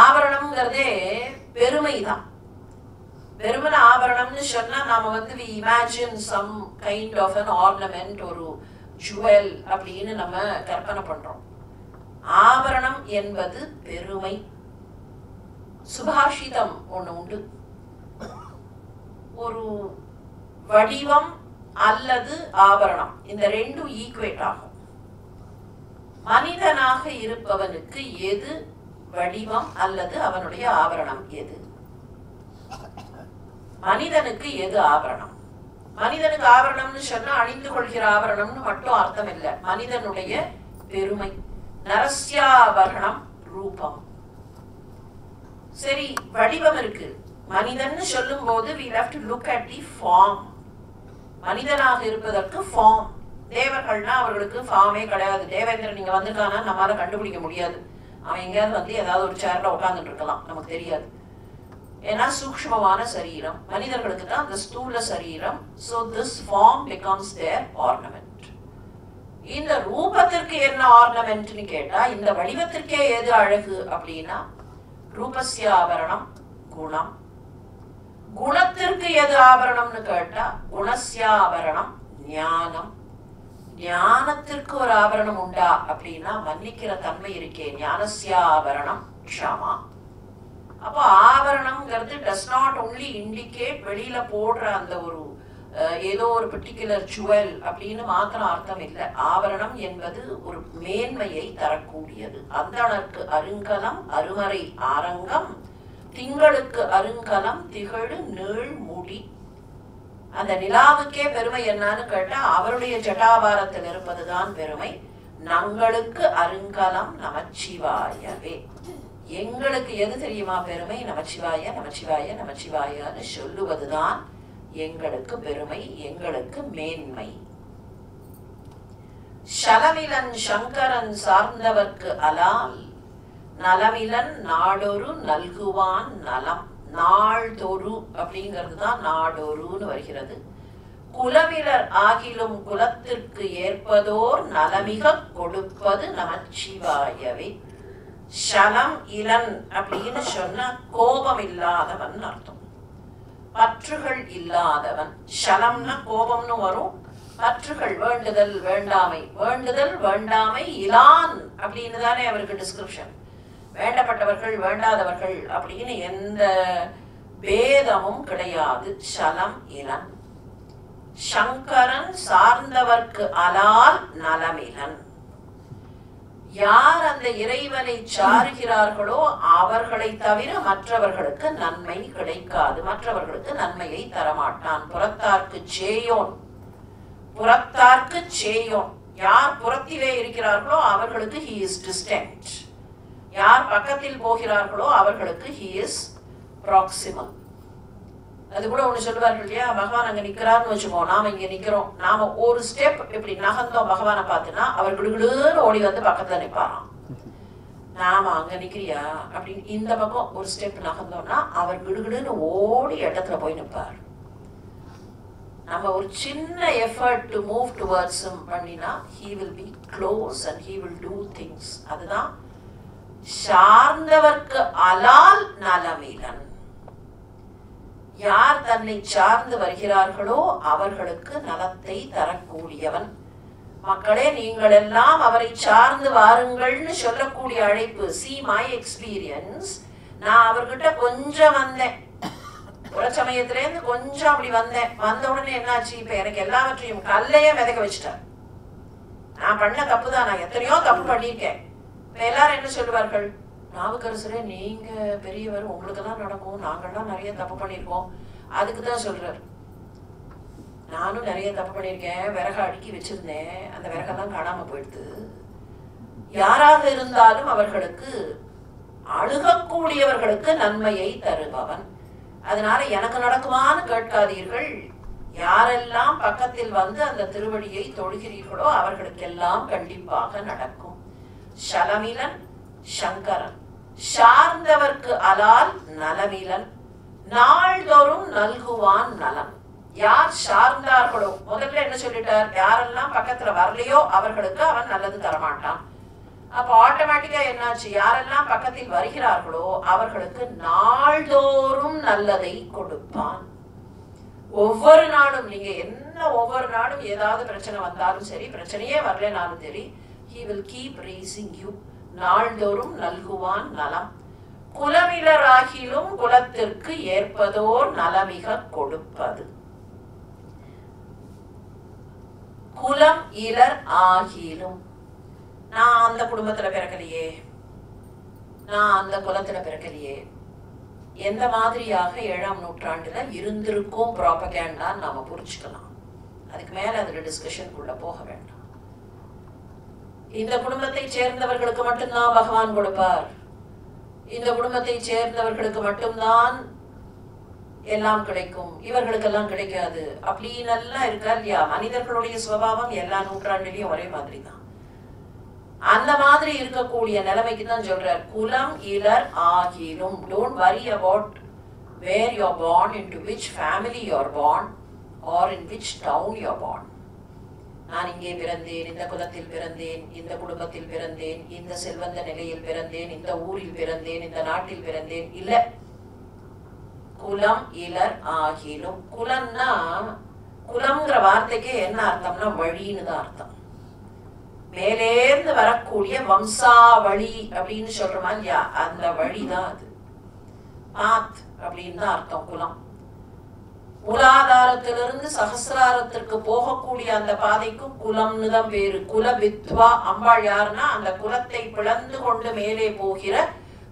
ஆபரணம்ங்கிறதே பெருமைதான். வெறுமன ஆபரணம்னு சொன்னா நாம we imagine some kind of an ornament, ஒரு ஜுவல் அப்படின்னு நம்ம கற்பனை பண்றோம். ஆபரணம் என்பது பெருமை. சுபாஷிதம் ஒண்ணு உண்டு, ஒரு வடிவம் அல்லது ஆபரணம், இந்த ரெண்டும் ஈக்குவேட் ஆகும். மனிதனாக இருப்பவனுக்கு எது வடிவம் அல்லது அவனுடைய ஆபரணம் எது? மனிதனுக்கு எது ஆபரணம்? மனிதனுக்கு ஆபரணம்னு சொன்னா அணிந்து கொள்கிற ஆபரணம்னு மட்டும் அர்த்தம் இல்லை, மனிதனுடைய பெருமை. நரஸ்யாபரணம் ரூபம். சரி, வடிவம் இருக்கு. மனிதன் சொல்லும் போது we have to look at the form. மனிதனாக இருப்பதற்கு ஃபார்ம். தேவர்கள்னா அவர்களுக்கு ஃபார்மே கிடையாது. தேவேந்திரன் நீங்க வந்திருக்கானா நம்மளால கண்டுபிடிக்க முடியாது. அவன் எங்கேயாவது வந்து ஏதாவது ஒரு சேர்ல உட்கார்ந்துட்டு இருக்கலாம், நமக்கு தெரியாது. ஏன்னா சூக்ஷ்மமான சரீரம். மனிதர்களுக்கு தான் அந்த ஸ்தூல சரீரம். So this form becomes their ornament. இந்த ரூபத்திற்கு என்ன ஆர்னமெண்ட்னு கேட்டா, இந்த வடிவத்திற்கே எது அழகு அப்படின்னா ரூபஸ்ய ஆபரணம் குணம். குணத்திற்கு எது ஆபரணம்னு கேட்டா குணஸ்ய ஆபரணம் ஞானம். ஞானத்திற்கு ஒரு ஆபரணம் உண்டா அப்படின்னா மன்னிக்கிற தன்மை இருக்கே, ஞானஸ்ய ஆபரணம் க்ஷமா. அப்போ ஆபரணம்ங்கிறது டஸ் நாட் ஒன்லி இண்டிகேட் வெளியில போடுற அந்த ஒரு ஏதோ ஒரு பர்டிகுலர் ஜுவல் அப்படின்னு மாத்திரம் அர்த்தம் இல்லை. ஆபரணம் என்பது ஒரு மேன்மையை தரக்கூடியது. அந்தணர்க்கு அருங்கலம் அருமறை ஆரங்கம், திங்களுக்கு அருங்கலம் திகழு நீள் முடி. அந்த நிலாவுக்கே பெருமை என்னன்னு கேட்டா அவருடைய ஜட்டாபாரத்தில் இருப்பதுதான் பெருமை. நங்களுக்கு அருங்கலம் நமச்சிவாயவே. எங்களுக்கு எது தெரியுமா பெருமை? நமச்சிவாய நமச்சிவாய நமச்சிவாயன்னு சொல்லுவதுதான் எங்களுக்கு பெருமை, எங்களுக்கு மேன்மை. ஷலமிலன் சங்கரன் சார்ந்தவர்க்கு அலால் நலமிலன் நாடொரு நல்குவான் நலம். நாள்தொரு அப்படிங்கிறது தான் நாடொருன்னு வருகிறது. குலவிலர் ஆகிலும் குலத்திற்கு ஏற்பதோர் நலமிக கொடுப்பது நமச்சிவாயவே. ஷலம் இலன் அப்படின்னு சொன்னா கோபம் இல்லாதவன் அர்த்தம், பற்றுகள் இல்லாதவன். ஷலம்னா கோபம்னு வரும், பற்றுகள் வேண்டுதல் வேண்டாமை, வேண்டுதல் வேண்டாமை இலான் அப்படின்னு தானே அவருக்கு டிஸ்கிரிப்ஷன். வேண்டப்பட்டவர்கள் வேண்டாதவர்கள் அப்படின்னு எந்த பேதமும் கிடையாது. ஷலம் இலன். சங்கரன் சார்ந்தவர்க்கு அலால் நலமிலன். யார் அந்த இறைவனை சாருகிறார்களோ அவர்களை தவிர மற்றவர்களுக்கு நன்மை கிடைக்காது, மற்றவர்களுக்கு நன்மையை தரமாட்டான். புறத்தார்க்கு சேயோன், புறத்தார்க்கு சேயோன். யார் புறத்திலே இருக்கிறார்களோ அவர்களுக்கு he is distant. யார் பக்கத்தில் போகிறார்களோ அவர்களுக்கு he is proximal. அது கூட ஒண்ணு சொல்லுவார்கள் இல்லையா, பகவான் அங்க நிக்கிறான்னு வச்சுக்கோ, நாம இங்க நிக்கிறோம், நாம ஒரு ஸ்டெப் இப்படி நகர்ந்தோம் பகவானை பார்த்துன்னா அவர் கிடுகிடுன்னு ஓடி வந்து பக்கத்துல நிற்பாராம். நாம அங்க நிக்கிறியா அப்படின்னு இந்த பக்கம் ஒரு ஸ்டெப் நகர்ந்தோம்னா அவர் கிடுகிடுன்னு ஓடி இடத்துல போய் நிற்பார். நம்ம ஒரு சின்ன effort to move towards him பண்ணினா he will be close and he will do things. அதுதான் சார்ந்தவர்க்கு அலால் நலமிலன். யார் தன்னை சார்ந்து வருகிறார்களோ அவர்களுக்கு நலத்தை தரக்கூடியவன். மக்களே, நீங்கள் எல்லாம் அவரை சார்ந்து வாருங்கள்னு சொல்லக்கூடிய அழைப்பு. see my experience. நான் அவர்கிட்ட கொஞ்சம் வந்தேன், ஒரு சமயத்திலேருந்து கொஞ்சம் அப்படி வந்தேன். வந்த உடனே என்னாச்சு, இப்ப எனக்கு எல்லாவற்றையும் கல்லையே மிதக்க வச்சுட்டேன். நான் பண்ண தப்பு தான், நான் எத்தனையோ தப்பு பண்ணியிருக்கேன். இப்ப எல்லாரும் என்ன சொல்லுவார்கள், நாவுக்கரசரே நீங்க பெரியவர், உங்களுக்கெல்லாம் நடக்கும், நாங்கள்லாம் நிறைய தப்பு பண்ணியிருக்கோம். அதுக்குதான் சொல்றாரு, நானும் நிறைய தப்பு பண்ணியிருக்கேன். விறக அடுக்கி வச்சிருந்தேன், அந்த விறகெல்லாம் காணாம போயிடுது. யாராக இருந்தாலும் அவர்களுக்கு அழுகக்கூடியவர்களுக்கு நன்மையை தருபவன். அதனால எனக்கு நடக்குமான்னு கேட்காதீர்கள். யாரெல்லாம் பக்கத்தில் வந்து அந்த திருவடியை தொழுகிறீர்களோ அவர்களுக்கெல்லாம் கண்டிப்பாக நடக்கும். ஷலமிலன் சங்கரன். சார்ந்தவர்க்கு அலால் நலமிலன். நாள்தோறும் நல்குவான் நலம். யார் சார்ந்தார்களோ, முதல்ல என்ன சொல்லிட்டார், யாரெல்லாம் பக்கத்துல வரலையோ அவர்களுக்கு அவன் நல்லது தரமாட்டான். அப்ப ஆட்டோமேட்டிக்கா என்னாச்சு, யாரெல்லாம் பக்கத்தில் வருகிறார்களோ அவர்களுக்கு நாள்தோறும் நல்லதை கொடுப்பான். ஒவ்வொரு நாளும் நீங்க என்ன, ஒவ்வொரு நாளும் ஏதாவது பிரச்சனை வந்தாலும் சரி, பிரச்சனையே வரலனாலும் சரி, he will keep raising you. நாள்தோறும் நல்குவான் நலம். குலமிலராகிலும் குலத்திற்கு ஏற்பதோர் நலமிக கொடுப்பது. குலம் இலர் ஆகிலும், நான் அந்த குடும்பத்துல பிறக்கலையே, நான் அந்த குலத்துல பிறக்கலையே, எந்த மாதிரியாக 7ஆம் நூற்றாண்டுல இருந்திருக்கும் ப்ராபகேண்டான்னு நாம புரிச்சுக்கலாம். அதுக்கு மேல அதுல டிஸ்கஷனுக்குள்ள போக வேண்டாம். இந்த குடும்பத்தை சேர்ந்தவர்களுக்கு மட்டும்தான் பகவான் கொடுப்பார், இந்த குடும்பத்தை சேர்ந்தவர்களுக்கு மட்டும்தான் எல்லாம் கிடைக்கும், இவர்களுக்கெல்லாம் கிடைக்காது அப்படின்னு எல்லாம் இருக்கா இல்லையா? மனிதர்களுடைய சுபாவம் எல்லா நூற்றாண்டிலையும் ஒரே மாதிரி தான். அந்த மாதிரி இருக்கக்கூடிய நிலைமைக்கு தான் சொல்றார், குலம் இலர் ஆகிலும். Don't worry about where you're born, into which family you're born, or in which town you're born. நான் இங்கே பிறந்தேன், இந்த குலத்தில் பிறந்தேன், இந்த குடும்பத்தில் பிறந்தேன், இந்த செல்வந்த நிலையில் பிறந்தேன், இந்த ஊரில் பிறந்தேன், இந்த நாட்டில் பிறந்தேன், இல்ல. குலம் இலர் ஆகிலும். குலம்னா, குலம்ங்கிற வார்த்தைக்கு என்ன அர்த்தம்னா வழின்னு தான் அர்த்தம். மேலேந்து வரக்கூடிய வம்சாவளி அப்படின்னு சொல்றோமா இல்லையா, அந்த வழிதான் அது. பாத் அப்படின்னு தான் அர்த்தம் குலம். மூலாதாரத்திலிருந்து சகசிராரத்திற்கு போகக்கூடிய அந்த பாதைக்கு குலம்னு தான் பேரு. குலவித்வா. அம்பாள் யாருன்னா அந்த குலத்தை பிளந்து கொண்டு மேலே போகிற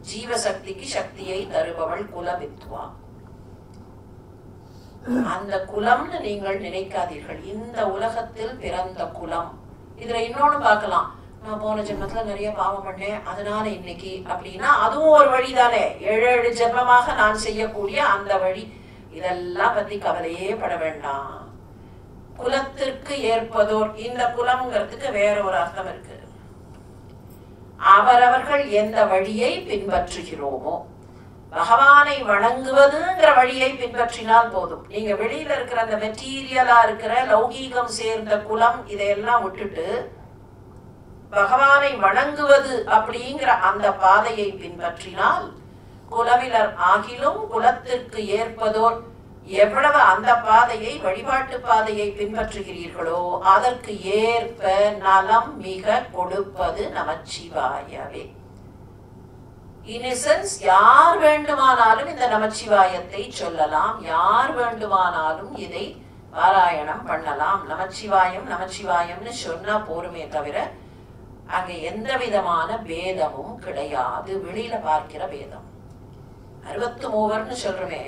ஜீவசக்திக்கு சக்தியை தருபவள் குலவித்வா. அந்த குலம்னு நீங்கள் நினைக்காதீர்கள், இந்த உலகத்தில் பிறந்த குலம். இதுல இன்னொன்னு பார்க்கலாம், நான் போன ஜென்மத்துல நிறைய பாவம் பண்ணேன் அதனால இன்னைக்கு அப்படின்னா அதுவும் ஒரு வழிதானே. 7 ஜென்மமாக நான் செய்யக்கூடிய அந்த வழி. இதெல்லாம் பத்தி கவலையே பட வேண்டாம். குலத்திற்கு ஏற்பதோர், இந்த குலம்ங்கிறதுக்கு வேற ஒரு அர்த்தம் இருக்கு. அவரவர்கள் எந்த வழியை பின்பற்றுகிறோமோ, பகவானை வணங்குவதுங்கிற வழியை பின்பற்றினால் போதும். நீங்க வெளியில இருக்கிற அந்த மெட்டீரியலா இருக்கிற லௌகீகம் சேர்ந்த குலம் இதையெல்லாம் விட்டுட்டு பகவானை வணங்குவது அப்படிங்கிற அந்த பாதையை பின்பற்றினால், குலவிலர் ஆகிலும் குலத்திற்கு ஏற்பதோர், எவ்வளவு அந்த பாதையை, வழிபாட்டு பாதையை பின்பற்றுகிறீர்களோ அதற்கு ஏற்ப நலம் மிக கொடுப்பது நமச்சிவாயவே. In essence, யார் வேண்டுமானாலும் இந்த நமச்சிவாயத்தை சொல்லலாம், யார் வேண்டுமானாலும் இதை பாராயணம் பண்ணலாம். நமச்சிவாயம் நமச்சிவாயம்னு சொன்னா போருமே தவிர அங்க எந்த விதமான பேதமும் கிடையாது. வெளியில பார்க்கிற பேதம் 63 சொல்றமே,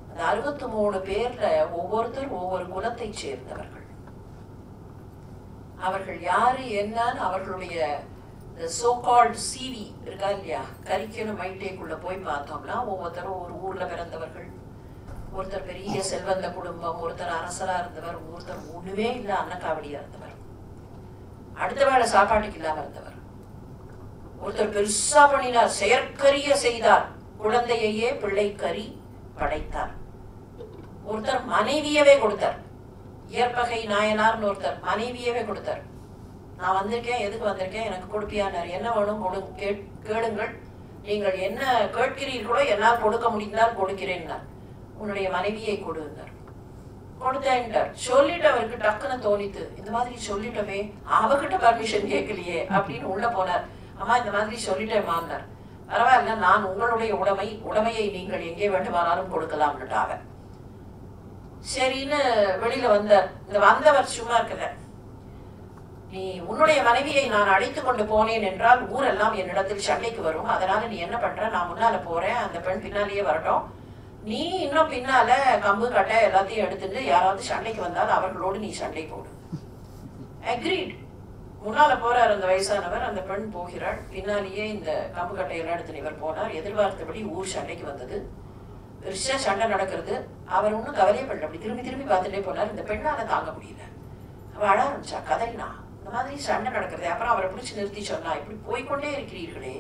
அந்த 63 பேர்ல ஒவ்வொருத்தர் ஒவ்வொரு குலத்தை சேர்ந்தவர்கள். அவர்கள் யாரு என்னன்னு அவர்களுடைய சோ கால்ட் சிவி இருக்கா இல்லையா, கரிக்குலம் மைட்டேக்குள்ள போய் பார்த்தோம்னா ஒவ்வொருத்தரும் ஒரு ஊர்ல பிறந்தவர்கள். ஒருத்தர் பெரிய செல்வந்த குடும்பம், ஒருத்தர் அரசரா இருந்தவர், ஒருத்தர் ஒண்ணுமே இல்ல அன்னக்காவடியா இருந்தவர், அடுத்த வேளை சாப்பாட்டுக்கு இல்லாம இருந்தவர், ஒருத்தர் பெருசா பண்ணினார், செயற்கரிய செய்தார், குழந்தையே பிள்ளைக்கறி படைத்தார், ஒருத்தர் மனைவியவே கொடுத்தார், இயற்பகை நாயனார்னு ஒருத்தர் மனைவியவே கொடுத்தார். நான் வந்திருக்கேன், எதுக்கு வந்திருக்கேன், எனக்கு கொடுப்பியானார், என்ன வேணும் கேளுங்கள், நீங்கள் என்ன கேட்கிறீர்களோ என்னால் கொடுக்க முடிந்தால் கொடுக்கிறேன்னார். உன்னுடைய மனைவியை கொடுந்தார். கொடுத்தேன்ட்டார். சொல்லிட்டு அவருக்கு டக்குன்னு தோணித்து, இந்த மாதிரி சொல்லிட்டோமே, அவகிட்ட பர்மிஷன் கேட்கலையே அப்படின்னு உள்ள போனார். அம்மா இந்த மாதிரி சொல்லிட்டேன் மான்னார். பரவாயில்ல, நான் உங்களுடைய உடைமையை நீங்கள் எங்கே வேண்டுமானாலும் கொடுக்கலாம்னுட்டாவ. சரின்னு வெளியில வந்தார். இந்த வந்தவர் சும்மா இருக்கல, நீ உன்னுடைய மனைவியை நான் அழைத்து கொண்டு போனேன் என்றால் ஊரெல்லாம் என்னிடத்தில் சண்டைக்கு வரும், அதனால நீ என்ன பண்ற, நான் முன்னால போறேன், அந்த பெண் பின்னாலேயே வரட்டும், நீ இன்னும் பின்னால கம்பு கட்டை எல்லாத்தையும் எடுத்துட்டு யாராவது சண்டைக்கு வந்தால் அவர்களோடு நீ சண்டை போடு. அக்ரீட். முன்னால போறார் அந்த வயசானவர், அந்த பெண் போகிறாள், பின்னாலேயே இந்த கம்பு கட்டையெல்லாம் எடுத்து இவர் போனார். எதிர்பார்த்தபடி ஊர் சண்டைக்கு வந்தது, பெருசா சண்டை நடக்கிறது. அவர் ஒன்றும் கவலையப்படல, அப்படி திரும்பி திரும்பி பார்த்துட்டே போனார். இந்த பெண்ணால தாங்க முடியல, அவள் அழ ஆரம்பிச்சா, கதறினா, இந்த மாதிரி சண்டை நடக்கிறது. அப்புறம் அவரை பிடிச்சி நிறுத்தி சொன்னா, இப்படி போய்கொண்டே இருக்கிறீர்களே,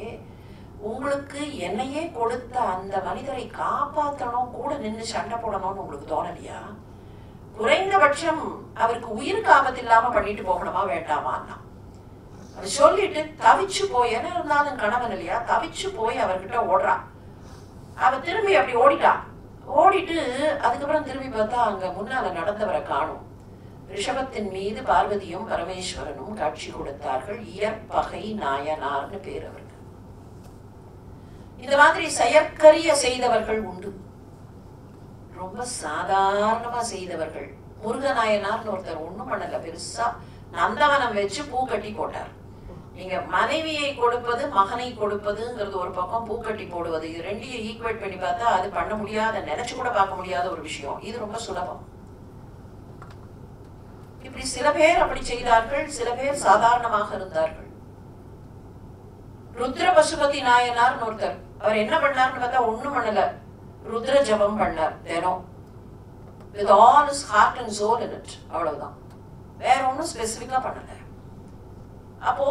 உங்களுக்கு என்னையே கொடுத்த அந்த மனிதரை காப்பாற்றணும், கூட நின்று சண்டை போடணும்னு உங்களுக்கு தோணலையா? குறைந்தபட்சம் அவருக்கு உயிருக்கு ஆபத்து இல்லாம பண்ணிட்டு போகணுமா வேண்டாமான்னா அது சொல்லிட்டு தவிச்சு போய், என்ன இருந்தாலும் கணவன் இல்லையா, தவிச்சு போய் அவர்கிட்ட ஓடுறான். அவ திரும்பி அப்படி ஓடிட்டான். ஓடிட்டு அதுக்கப்புறம் திரும்பி பார்த்தா அங்க முன்னால நடந்தவரை காணும். ரிஷபத்தின் மீது பார்வதியும் பரமேஸ்வரனும் காட்சி கொடுத்தார்கள். இயற்பகை நாயனார்னு பேர் அவருக்கு. இந்த மாதிரி செயற்கரிய செய்தவர்கள் உண்டு, ரொம்ப சாதாரணமா செய்தவர்கள். முருகநாயனார்னு ஒருத்தர் ஒண்ணும் பண்ணல, பெருசா நந்தவனம் வச்சு பூ கட்டி போட்டார். நீங்க மனைவியை கொடுப்பது மகனை கொடுப்பதுங்கிறது ஒரு பக்கம், பூ கட்டி போடுவது, இது ரெண்டையும் ஈக்குவேட் பண்ணி பார்த்தா அது பண்ண முடியாத, நினைச்சு கூட பார்க்க முடியாத ஒரு விஷயம். இது ரொம்ப சுலபம். இப்படி சில பேர் அப்படி செய்தார்கள், சில பேர் சாதாரணமாக இருந்தார்கள். ருத்ர பசுபதி நாயனார் ஒருத்தர், அவர் என்ன பண்ணார்னு பார்த்தா ஒண்ணும் பண்ணல, ருத்ர ஜபம் பண்ணார் தினம், with all his heart and soul in it, அவ்வளவுதான், வேற ஒன்றும் ஸ்பெசிபிக்கா பண்ணல. அப்போ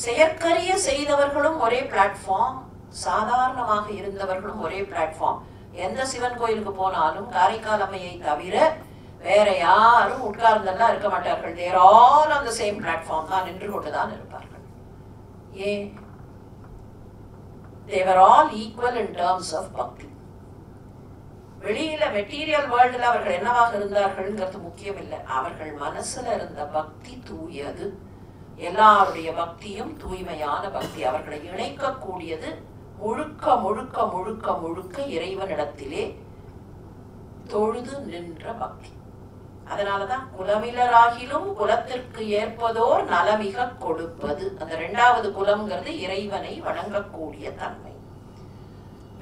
செயற்கரிய செய்தவர்களும் ஒரே பிளாட்ஃபார்ம், சாதாரணமாக இருந்தவர்களும் ஒரே பிளாட்ஃபார்ம். எந்த சிவன் கோயிலுக்கு போனாலும் காரைக்கால் அம்மையை தவிர வேற யாரும் உட்கார்ந்தெல்லாம் இருக்க மாட்டார்கள். They're all on the same platform தான், நின்று கொண்டுதான் இருப்பார்கள். ஏன்? they were all equal in terms of bhakti. வெளியில மெட்டீரியல் வேர்ல்டுல அவர்கள் என்னவாக இருந்தார்கள்ங்கிறது முக்கியம் இல்லை, அவர்கள் மனசுல இருந்த பக்தி தூயது. எல்லாருடைய பக்தியும் தூய்மையான பக்தி, அவர்களை இணைக்கக்கூடியது முழுக்க முழுக்க முழுக்க முழுக்க இறைவனிடத்திலே தொழுது நின்ற பக்தி. அதனாலதான் குலமிலராகிலும் குலத்திற்கு ஏற்பதோர் நலமிக கொடுப்பது. அந்த இரண்டாவது குலம்ங்கிறது இறைவனை வணங்கக்கூடிய தன்மை.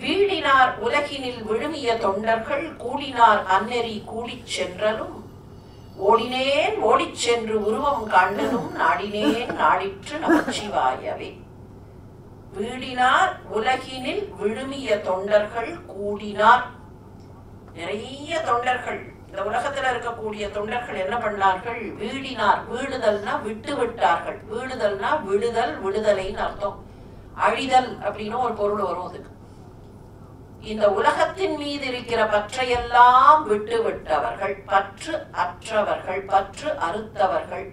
வீடினார் உலகினில் விழுமிய தொண்டர்கள் கூடினார் அந்நெறி கூடிச் சென்றலும் ஓடினேன் ஓடிச் சென்று உருவம் காண்டனும் நாடினேன் நாடிற்று நமச்சிவாயவே. வீடினார் உலகினில் விழுமிய தொண்டர்கள் கூடினார். நிறைய தொண்டர்கள், இந்த உலகத்துல இருக்கக்கூடிய தொண்டர்கள் என்ன பண்ணார்கள்? வீடினார். வீடுதல்னா விட்டு விட்டார்கள். வீடுதல்னா விடுதல், விடுதலைன்னு அர்த்தம். அழிதல் அப்படின்னு ஒரு பொருள் வரும் அதுக்கு. இந்த உலகத்தின் மீது இருக்கிற பற்றையெல்லாம் விட்டு விட்டவர்கள், பற்று அற்றவர்கள், பற்று அறுத்தவர்கள்,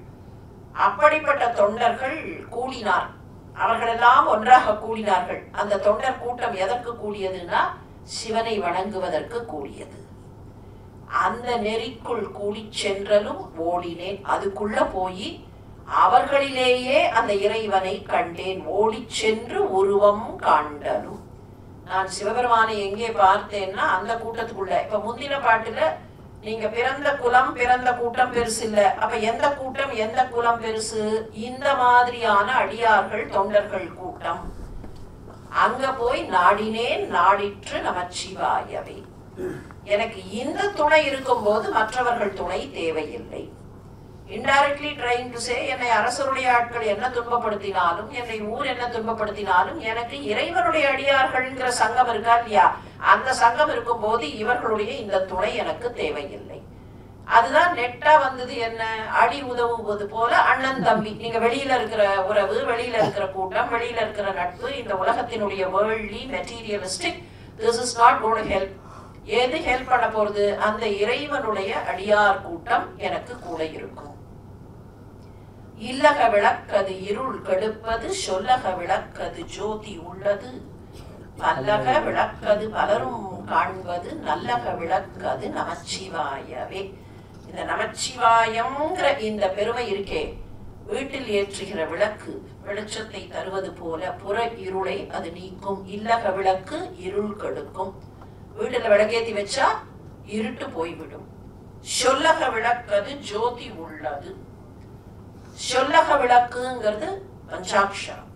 அப்படிப்பட்ட தொண்டர்கள் கூடினார். அவர்களெல்லாம் ஒன்றாக கூடினார்கள். அந்த தொண்டர் கூட்டம் எதற்கு கூடியதுன்னா சிவனை வணங்குவதற்கு கூடியது. அந்த நெறிக்குள் கூடி சென்றலும் ஓடினேன். அதுக்குள்ள போய் அவர்களிலேயே அந்த இறைவனை கண்டேன். ஓடி சென்று உருவம் காண்டலும். நான் சிவபெருமானை எங்கே பார்த்தேன்னா அந்த கூட்டத்துக்குள்ள. இப்ப முந்தின பாட்டுல நீங்க பிறந்த குலம் பிறந்த கூட்டம் பெருசு இல்ல. அப்ப எந்த கூட்டம் எந்த குலம் பெருசு? இந்த மாதிரியான அடியார்கள் தொண்டர்கள் கூட்டம். அங்க போய் நாடினேன் நாடிற்று நமச்சிவாயவே. எனக்கு இந்த துணை இருக்கும் போது மற்றவர்கள் துணை தேவையில்லை. இன்டைரக்ட்லி ட்ரைங் டு சே, என்னை அரசருடைய ஆட்கள் என்ன துன்பப்படுத்தினாலும், என்னை ஊர் என்ன துன்பப்படுத்தினாலும், எனக்கு இறைவனுடைய அடியார்கள்ங்கிற சங்கம் இருக்கா இல்லையா, அந்த சங்கம் இருக்கும் போது இவர்களுடைய இந்த துணை எனக்கு தேவையில்லை. அதுதான் நெட்டா வந்தது. என்ன? அடி உதவுவது போல அண்ணன் தம்பி. நீங்க வெளியில இருக்கிற உறவு, வெளியில இருக்கிற கூட்டம், வெளியில இருக்கிற நட்பு, இந்த உலகத்தினுடைய worldly materialistic, this is not going to help. எது ஹெல்ப் பண்ண போறது? அந்த இறைவனுடைய அடியார் கூட்டம் எனக்கு கூட இருக்கும். இல்லக விளக்கது இருள் கெடுப்பது, சொல்லக விளக்கது ஜோதி உள்ளது, பல்லக விளக்கது பலரும் காண்பது, நல்லக விளக்கது நமச்சிவாயவே. இந்த நமச்சிவாயம்ங்கிற இந்த பெருமை இருக்கே, வீட்டில் ஏற்றுகிற விளக்கு வெளிச்சத்தை தருவது போல புற இருளை அது நீக்கும். இல்லக விளக்கு இருள் கெடுக்கும். வீட்டுல விளக்கேத்தி வச்சா இருட்டு போய்விடும். சொல்லக விளக்கது ஜோதி உள்ளது. சொல்லக விளக்குங்கிறது பஞ்சாட்சரம்,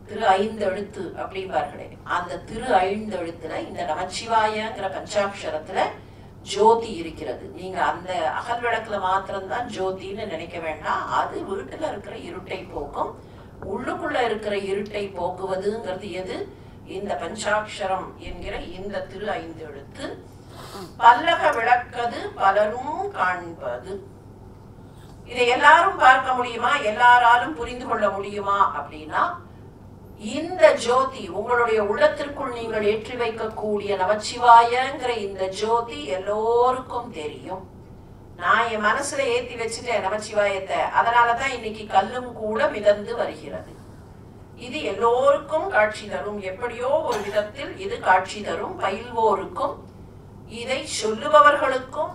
திரு 5 எழுத்து அப்படிம்பார்களே. அந்த திரு 5 எழுத்துல இந்த நமச்சிவாயங்கிற பஞ்சாட்சரத்துல ஜோதி இருக்கிறது. நீங்க அந்த அகல் விளக்குல மாத்திரம்தான் ஜோதின்னு நினைக்க வேண்டாம். அது வீட்டுல இருக்கிற இருட்டை போக்கும். உள்ளுக்குள்ள இருக்கிற இருட்டை போக்குவதுங்கிறது எது? இந்த பஞ்சாட்சரம் என்கிற இந்த திரு 5 எழுத்து. பல்லக விளக்கது பலரும் காண்பது. இதை எல்லாரும் பார்க்க முடியுமா? எல்லாராலும் புரிந்து கொள்ள முடியுமா அப்படின்னா, இந்த ஜோதி உங்களுடைய உள்ளத்திற்குள் நீங்கள் ஏற்றி வைக்கக்கூடிய நமச்சிவாயங்கிற இந்த ஜோதி எல்லோருக்கும் தெரியும். நான் என் மனசுல ஏத்தி வச்சுட்டேன் நமச்சிவாயத்தை, அதனாலதான் இன்னைக்கு கல்லும் கூட மிதந்து வருகிறது. இது எல்லோருக்கும் காட்சி தரும். எப்படியோ ஒரு விதத்தில் இது காட்சி தரும். பயில்வோருக்கும், இதை சொல்லுபவர்களுக்கும்,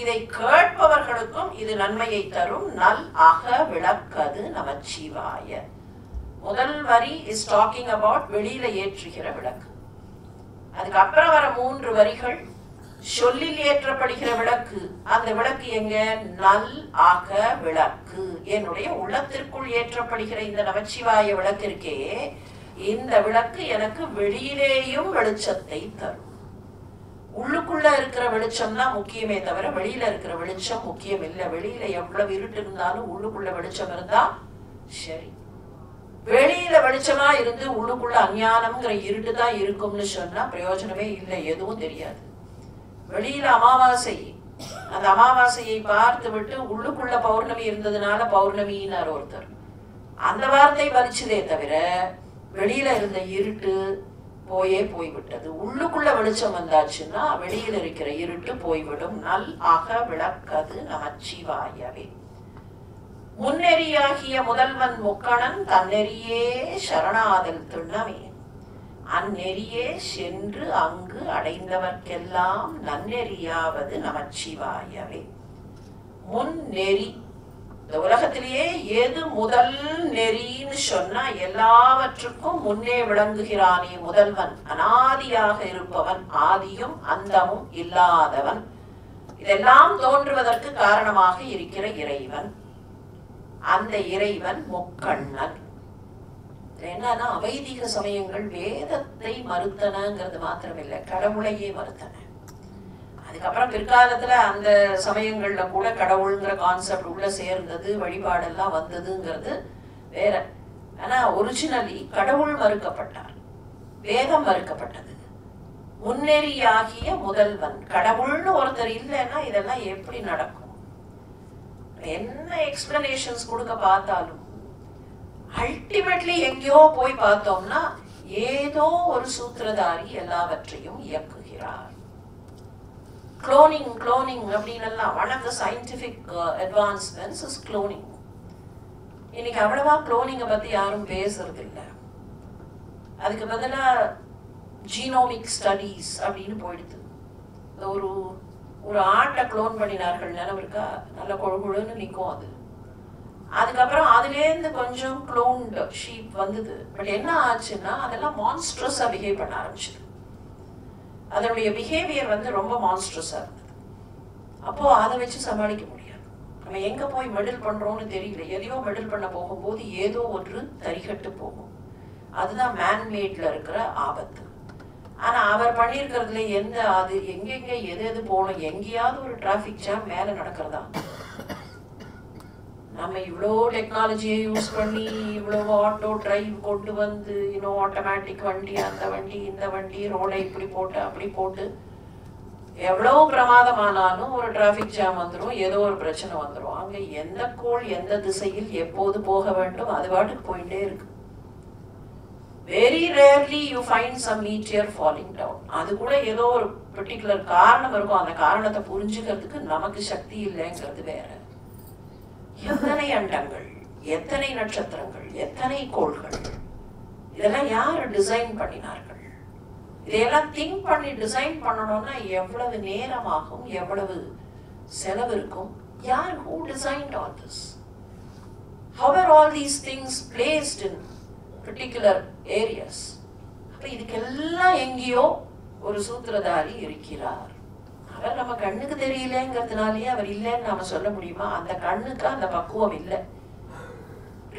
இதை கேட்பவர்களுக்கும் இது நன்மையை தரும். நல் அக விளக்கது நமச்சிவாய. முதல் வரி இஸ் டாக்கிங் அபவுட் வெளியில ஏற்றுகிற விளக்கு. அதுக்கப்புறம் வர 3 வரிகள் சொல்லில் ஏற்றப்படுகிற விளக்கு. அந்த விளக்கு எங்க? நல் அக விளக்கு. என்னுடைய உள்ளத்திற்குள் ஏற்றப்படுகிற இந்த நமச்சிவாய விளக்கு இருக்கே, இந்த விளக்கு எனக்கு வெளியிலேயும் வெளிச்சத்தை தரும். உள்ளுக்குள்ள இருக்கிற வெளிச்சம் தான் முக்கியமே தவிர வெளியில இருக்கிற வெளிச்சம் முக்கியம் இல்லை. வெளியில எவ்வளவு இருட்டு இருந்தாலும் உள்ளுக்குள்ள வெளிச்சம் இருந்தா சரி. வெளியில வெளிச்சமா இருந்து உள்ளுக்குள்ள அஞ்ஞானம்ங்கிற இருட்டு தான் இருக்கும்னு சொன்னா பிரயோஜனமே இல்லை, எதுவும் தெரியாது. வெளியில அமாவாசை, அந்த அமாவாசையை பார்த்து விட்டு உள்ளுக்குள்ள பௌர்ணமி இருந்ததுனால பௌர்ணமின்னார் ஒருத்தர். அந்த வார்த்தை பலிச்சதே தவிர வெளியில இருந்த இருட்டு போய்விட்டது. உள்ளுக்குள்ள வெளிச்சம் வந்தாச்சுன்னா வெளியில இருக்கிற இருட்டு போய்விடும். நல் அக விளக்கது நமச்சிவாயவே. முன்னெறியாகிய முதல்வன் முக்கணன் தன்னெறியே சரணாதல் திண்ணமே, அந்நெறியே சென்று அங்கு அடைந்தவர்க்கெல்லாம் நன்னெறியாவது நமச்சிவாயவே. முன்னெறி, இந்த உலகத்திலேயே எது முதல் நெறின்னு சொன்னா எல்லாவற்றுக்கும் முன்னே விளங்குகிறானே முதல்வன், அனாதியாக இருப்பவன், ஆதியும் அந்தமும் இல்லாதவன், இதெல்லாம் தோன்றுவதற்கு காரணமாக இருக்கிற இறைவன். அந்த இறைவன் முக்கண்ணன். என்னன்னா அவைதிக சமயங்கள் வேதத்தை மறுத்தனங்கிறது மாத்திரமில்லை, கடவுளையே மறுத்தன. அதுக்கப்புறம் பிற்காலத்துல அந்த சமயங்கள்ல கூட கடவுள்ங்கிற கான்செப்ட் உள்ள சேர்ந்தது, வழிபாடெல்லாம் வந்ததுங்கிறது வேற. ஆனா ஒரிஜினலி கடவுள் மறுக்கப்பட்டார், வேதம் மறுக்கப்பட்டது. முன்னெறியாகிய முதல்வன் கடவுள்னு ஒருத்தர் இல்லைன்னா இதெல்லாம் எப்படி நடக்கும்? என்ன எக்ஸ்பிளனேஷன்ஸ் கொடுக்க பார்த்தாலும் அல்டிமேட்லி எங்கேயோ போய் பார்த்தோம்னா ஏதோ ஒரு சூத்திரதாரி எல்லாவற்றையும் இயக்குகிறார். cloning அப்படின்னு எல்லாம் one of the scientific advancements is cloning. இன்னைக்கு அவ்வளவா cloning பத்தி யாரும் பேசுறது இல்லை. அதுக்கு பதிலா ஜீனோமிக் ஸ்டடீஸ் அப்படின்னு போயிடுது. ஒரு ஆட்டை க்ளோன் பண்ணினார்கள், நினைவு இருக்கா? நல்ல கொழுகுழுன்னு நிற்கும் அது. அதுக்கப்புறம் அதுலேருந்து கொஞ்சம் க்ளோன்ட் ஷீப் வந்தது. பட் என்ன ஆச்சுன்னா அதெல்லாம் மான்ஸ்ட்ரஸாக பிஹேவ் பண்ண ஆரம்பிச்சது. அதனுடைய பிஹேவியர் ரொம்ப மான்ஸ்ட்ரஸாக இருந்தது. அப்போ அதை வச்சு சமாளிக்க முடியாது. நம்ம எங்க போய் மெடில் பண்றோம்னு தெரியல. எதையோ மெடில் பண்ண போகும்போது ஏதோ ஒன்று தரிகட்டு போகும். அதுதான் மேன்மேட்ல இருக்கிற ஆபத்து. ஆனா அவர் பண்ணியிருக்கிறதுல எந்த அது எங்கெங்க எது எது போகணும், எங்கேயாவது ஒரு டிராபிக் ஜாம் மேல நடக்கிறதா? நம்ம இவ்வளோ டெக்னாலஜியை யூஸ் பண்ணி இவ்வளோ ஆட்டோ டிரைவ் கொண்டு வந்து இன்னும் ஆட்டோமேட்டிக் வண்டி, அந்த வண்டி இந்த வண்டி, ரோடை இப்படி போட்டு அப்படி போட்டு எவ்வளோ பிரமாதமானாலும் ஒரு டிராபிக் ஜாம் வந்துடும், ஏதோ ஒரு பிரச்சனை வந்துடும். அங்க எந்த கோள் எந்த திசையில் எப்போது போக வேண்டும் அது பாட்டுக்கு போயிட்டே இருக்கு. Very rarely you find some meteor falling down. அது கூட ஏதோ ஒரு பர்டிகுலர் காரணம் இருக்கும். அந்த காரணத்தை புரிஞ்சுக்கிறதுக்கு நமக்கு சக்தி இல்லைங்கிறது வேற. எத்தனை அண்டங்கள், எத்தனை நட்சத்திரங்கள், எத்தனை கோள்கள், இதெல்லாம் யார் டிசைன் பண்ணினார்கள்? இதையெல்லாம் திங்க் பண்ணி டிசைன் பண்ணணும்னா எவ்வளவு நேரமாகும், எவ்வளவு செலவு இருக்கும்? யார் who designed all this? How are all these things placed in particular areas? அப்ப இதுக்கெல்லாம் எங்கேயோ ஒரு சூத்திரதாரி இருக்கிறார். அவர் நம்ம கண்ணுக்கு தெரியலங்கிறதுனாலேயே அவர் இல்லைன்னு நாம சொல்ல முடியுமா? அந்த கண்ணுக்கு அந்த பக்குவம் இல்லை.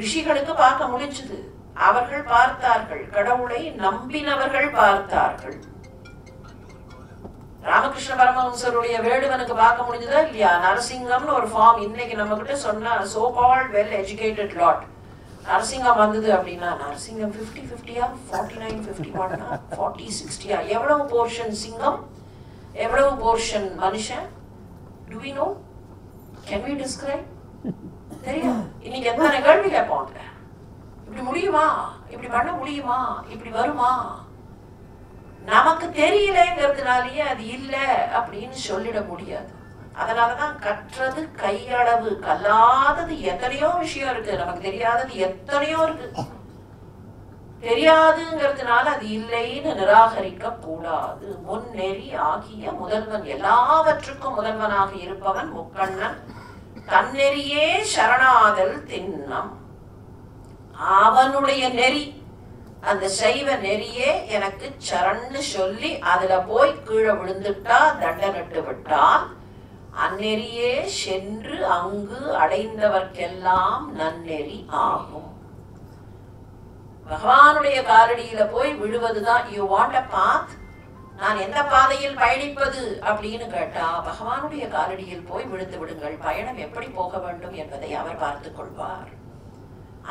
ரிஷிகளுக்கு பார்க்க முடிஞ்சது, அவர்கள் பார்த்தார்கள். கடவுளை நம்பினவர்கள் பார்த்தார்கள். ராமகிருஷ்ண பரமஹம்சருடைய வேடுவனுக்கு பார்க்க முடிஞ்சதா இல்லையா? நரசிங்கம்னு ஒரு ஃபார்ம் இன்னைக்கு நம்ம கிட்ட சொன்னா so called well educated lot. Narasingam வந்தது அப்படின்னா நரசிங்கம் 50-50 49-51 40-60 எவ்வளவு போர்ஷன் சிங்கம், எவ்வளவு போர்ஷன் மனுஷன்? Do we know? Can we describe? தெரியும். இன்னைக்கு எத்தனை கேள்வி கேட்பாங்க. இப்படி முடியுமா, இப்படி பண்ண முடியுமா, இப்படி வருமா? நமக்கு தெரியலங்கிறதுனாலேயே அது இல்லை அப்படின்னு சொல்லிட முடியாது. அதனாலதான் கற்றது கையளவு, கல்லாதது எத்தனையோ விஷயம் இருக்கு, நமக்கு தெரியாதது எத்தனையோ இருக்கு. தெரியாதுங்கிறதுனால அது இல்லைன்னு நிராகரிக்க கூடாது. முன்னெறி ஆகிய முதல்வன், எல்லாவற்றுக்கும் முதல்வனாக இருப்பவன் முக்கண்ணன். தன்னெறியே சரணாதல் திண்ணம். அவனுடைய நெறி, அந்த சைவ நெறியே எனக்கு சரண்னு சொல்லி அதுல போய் கீழே விழுந்துட்டா தண்டனட்டு விட்டால் அந்நெறியே சென்று அங்கு அடைந்தவர்க்கெல்லாம் நன்னெறி ஆகும். பகவானுடைய காலடியில போய் விழுவதுதான். யூ வாண்ட் அ பாத், நான் எந்த பாதையில் பயணிப்பது அப்படின்னு கேட்டா பகவானுடைய காலடியில் போய் விழுந்து விடுங்கள். பயணம் எப்படி போக வேண்டும் என்பதை அவர் பார்த்துக் கொள்வார்.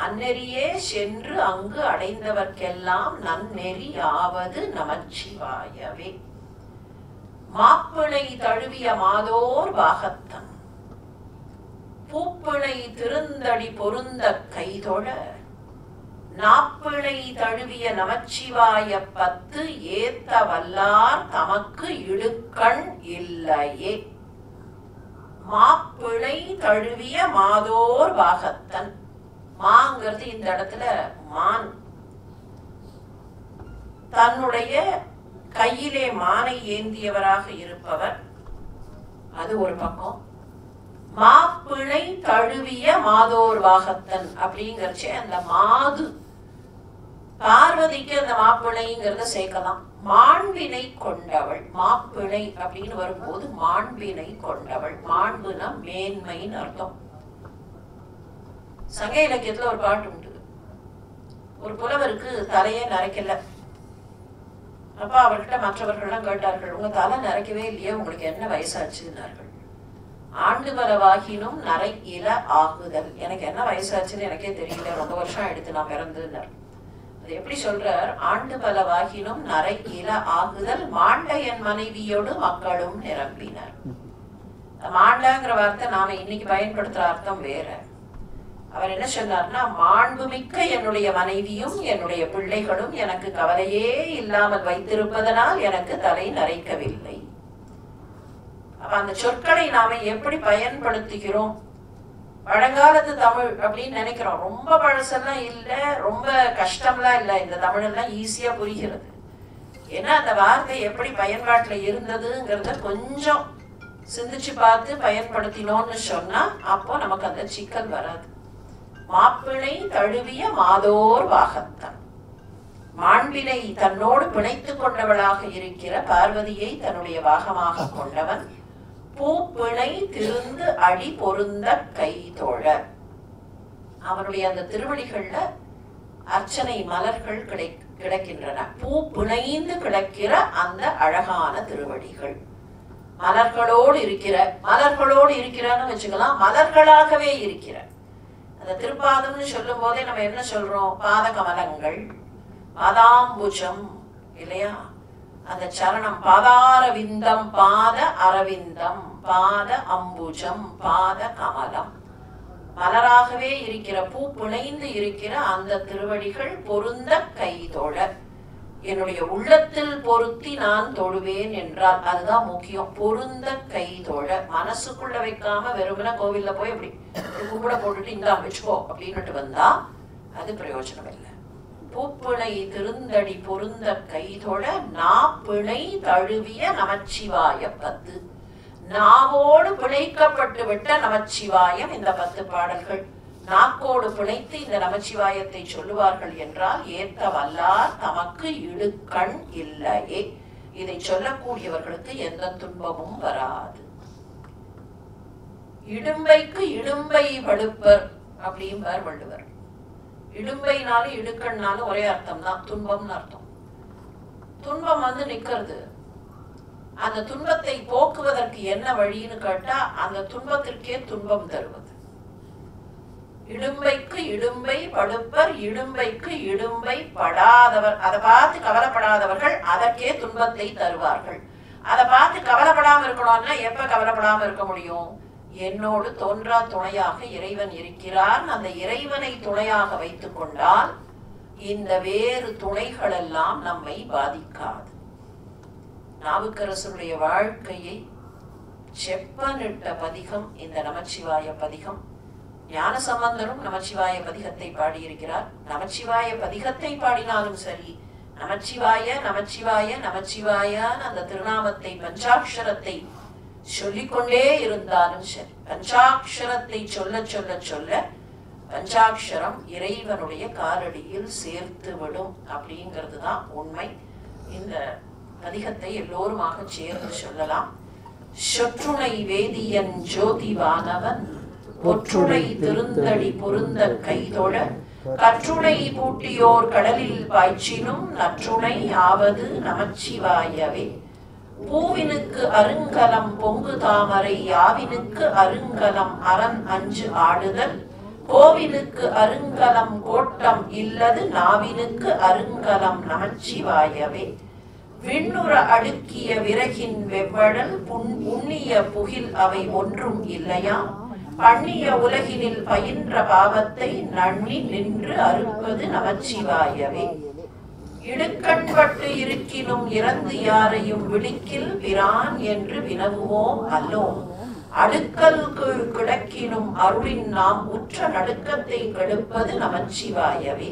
அந்நெறியே சென்று அங்கு அடைந்தவர்க்கெல்லாம் நன்னெறி ஆவது நமச்சிவாயவே. மாப்பிணை தழுவிய மாதோர் பாகத்தன், பூப்பிணை திருந்தடி பொருந்த கைதொழ, நாப்பிணை தழுவிய நமச்சிவாய 10 ஏத்த வல்லார் தமக்கு இடுக்கண் இல்லையே. மாப்பிணை தழுவிய மாதோர் பாகத்தன். மாங்கிறது இந்த இடத்துல மான். தன்னுடைய கையிலே மானை ஏந்தியவராக இருப்பவர், அது ஒரு பக்கம். மாப்பிணை தழுவிய மாதோர் வாகத்தன் அப்படிங்கிறச்சே அந்த மாது பார்வதிக்கு அந்த மாப்பிணைங்கிறத சேர்க்கலாம். மாண்பினை கொண்டவள், மாப்பிணை அப்படின்னு வரும்போது மாண்பினை கொண்டவள். மாண்புனா மேன்மைன்னு அர்த்தம். சங்க இலக்கியத்துல ஒரு பாட்டு உண்டு. ஒரு புலவருக்கு தலையே நரைக்கல. அப்ப அவர்கிட்ட மற்றவர்கள்லாம் கேட்டார்கள், உங்க தலை நரைக்கவே இல்லையே, உங்களுக்கு என்ன வயசாச்சுன்னார்கள். ஆண்டு பலவாகினும் நரை இல ஆகுதல். எனக்கு என்ன வயசாச்சுன்னு எனக்கே தெரியல, ரொம்ப வருஷம் எடுத்து நான் பிறந்துன்னார். அது எப்படி சொல்றார்? ஆண்டு பலவாகினும் நரை இல ஆகுதல் மாண்ட என் மனைவியோடு மக்களும் நிரம்பினர். மாண்டாங்கிற வார்த்தை நாம இன்னைக்கு பயன்படுத்துற அர்த்தம் வேற. அவர் என்ன சொன்னார்னா, மாண்புமிக்க என்னுடைய மனைவியும் என்னுடைய பிள்ளைகளும் எனக்கு கவலையே இல்லாமல் வைத்திருப்பதனால் எனக்கு தலை நரைக்கவில்லை. அப்ப அந்த சொற்களை நாம எப்படி பயன்படுத்துகிறோம்? பழங்காலத்து தமிழ் அப்படின்னு நினைக்கிறோம். ரொம்ப பழசெல்லாம் இல்லை, ரொம்ப கஷ்டம்லாம் இல்லை. இந்த தமிழ் எல்லாம் ஈஸியா புரிகிறது. ஏன்னா அந்த வார்த்தை எப்படி பயன்பாட்டுல இருந்ததுங்கிறத கொஞ்சம் சிந்திச்சு பார்த்து பயன்படுத்தினோம்னு சொன்னா அப்போ நமக்கு அந்த சிக்கல் வராது. மாப்பிணை தழுவிய மாதோர் வாகத்தன். மாண்பினை தன்னோடு பிணைத்து கொண்டவளாக இருக்கிற பார்வதியை தன்னுடைய வாகமாக கொண்டவன். பூப்பிணை திருந்து அடி பொருந்த கைதொழ. அவருடைய அந்த திருவடிகள்ல அர்ச்சனை மலர்கள் கிடைக்கின்றன. பூ பிணைந்து கிடக்கிற அந்த அழகான திருவடிகள் மலர்களோடு இருக்கிறன்னு வச்சுக்கலாம். மலர்களாகவே இருக்கிற அந்த திருப்பாதம்னு சொல்லும் போதே நம்ம என்ன சொல்றோம்? பாத கமலங்கள், பாதாம்புஜம் இல்லையா? அந்த சரணம் பாதாரவிந்தம், பாத அரவிந்தம், பாத அம்புஜம், பாத கமலம், மலராகவே இருக்கிற பூ பிணைந்து இருக்கிற அந்த திருவடிகள் பொருந்த கைதொழ. என்னுடைய உள்ளத்தில் பொருத்தி நான் தொழுவேன் என்றால் அதுதான் முக்கியம். பொருந்த கைதொழ, மனசுக்குள்ள வைக்காம வெறுமன கோவில்ல போய் அப்படி கும்பிட போட்டுட்டு இந்தா வச்சுக்கோ அப்படின்னுட்டு வந்தா அது பிரயோஜனம் இல்லை. பூப்பிணை திருந்தடி பொருந்த கைதொழ நாப்பிணை தழுவிய நமச்சிவாய 10. நாவோடு பிணைக்கப்பட்டு விட்ட நமச்சிவாயம் இந்த 10 பாடல்கள். நாக்கோடு பிணைத்து இந்த நமச்சிவாயத்தை சொல்லுவார்கள் என்றால் ஏத்த வல்லார் தமக்கு இடுக்கண் இல்லையே. இதை சொல்லக்கூடியவர்களுக்கு எந்த துன்பமும் வராது. இடும்பைக்கு இடும்பை படுப்பர் அப்படிம்பார் வள்ளுவர். இடும்பைனாலும் இடுக்கண்ணாலும் ஒரே அர்த்தம் தான், துன்பம்னு அர்த்தம். துன்பம் நிக்கிறது. அந்த துன்பத்தை போக்குவதற்கு என்ன வழின்னு கேட்டா அந்த துன்பத்திற்கே துன்பம் தருவது. இடும்பைக்கு இடும்பை படுப்பர், இடும்பைக்கு இடும்பை படாதவர். அதை பார்த்து கவலைப்படாதவர்கள் அதற்கே துன்பத்தை தருவார்கள். அதை பார்த்து கவலைப்படாம இருக்கணும்னா எப்ப கவலைப்படாம இருக்க முடியும்? என்னோடு தோன்றா துணையாக இறைவன் இருக்கிறார். அந்த இறைவனை துணையாக வைத்துக் கொண்டால் இந்த வேறு துணைகள் எல்லாம் நம்மை பாதிக்காது. நாவுக்கரசருடைய வாழ்க்கையை செப்பனிட்ட பதிகம் இந்த நமச்சிவாய பதிகம். ஞானசம்பந்தரும் நமச்சிவாய பதிகத்தை பாடியிருக்கிறார். நமச்சிவாய பதிகத்தை பாடினாலும் சரி, நமச்சிவாய நமச்சிவாய நமச்சிவாயான்னு அந்த திருநாமத்தை பஞ்சாட்சரத்தை சொல்லிக்கொண்டே இருந்தாலும் சரி, பஞ்சாட்சரத்தை சொல்ல சொல்ல சொல்ல பஞ்சாட்சரம் இறைவனுடைய காலடியில் சேர்த்து விடும் அப்படிங்கிறது தான் உண்மை. இந்த பதிகத்தை எல்லோருமாக சேர்ந்து சொல்லலாம். சொற்றுணை வேதியன் ஜோதிவானவன் பொற்றுணை திருந்தடி பொருந்த கைதொழ கற்றுணை பூட்டியோர் கடலில் பாய்ச்சினும் நற்றுணை ஆவது நமச்சிவாயவே. பூவினுக்கு அருங்கலம் பொங்கு தாமரை யாவினுக்கு அருங்கலம் அரண் அஞ்சு ஆடுதல் கோவினுக்கு அருங்கலம் கோட்டம் இல்லது நாவினுக்கு அருங்கலம் நமச்சிவாயவே. விண்ணுற அடுக்கிய விறகின் வெவ்வழல் புண்ணிய புகில் அவை ஒன்றும் இல்லையா? பண்ணிய உலகினில் பயின்ற பாவத்தை நன்னி நின்று அறுப்பது நமச்சிவாயவே. இடுக்கண்பட்டு இருக்கினும் இறந்து யாரையும் விழிக்கில் பிரான் என்று வினவுவோம் அல்லோம். அடுக்கல் கிடக்கினும் அருளின் நாம் உற்ற நடுக்கத்தை கெடுப்பது நமச்சிவாயவே.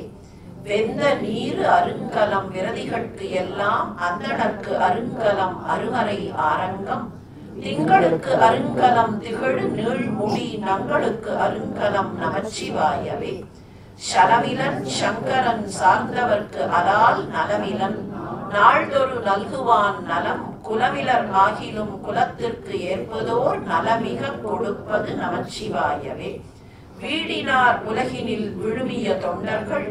வெந்த நீரு அருங்கலம் விரதிகட்கு எல்லாம் அந்தணர்க்கு அருங்கலம் அருகரை ஆரங்கம் திங்களுக்கு அருங்கலம் திகழ் நீழ்முடி நங்களுக்கு அருங்கலம் நமச்சிவாயவே. சலமிலன் சங்கரன் சார்ந்தவர்க்கு அலால் நலமிலன் நாள்தொரு நல்குவான் நலம் குலமிலர் ஆகிலும் குலத்திற்கு ஏற்பதோர் நலமிக கொடுப்பது நமச்சிவாயவே. வீடினார் உலகினில் விழுமிய தொண்டர்கள்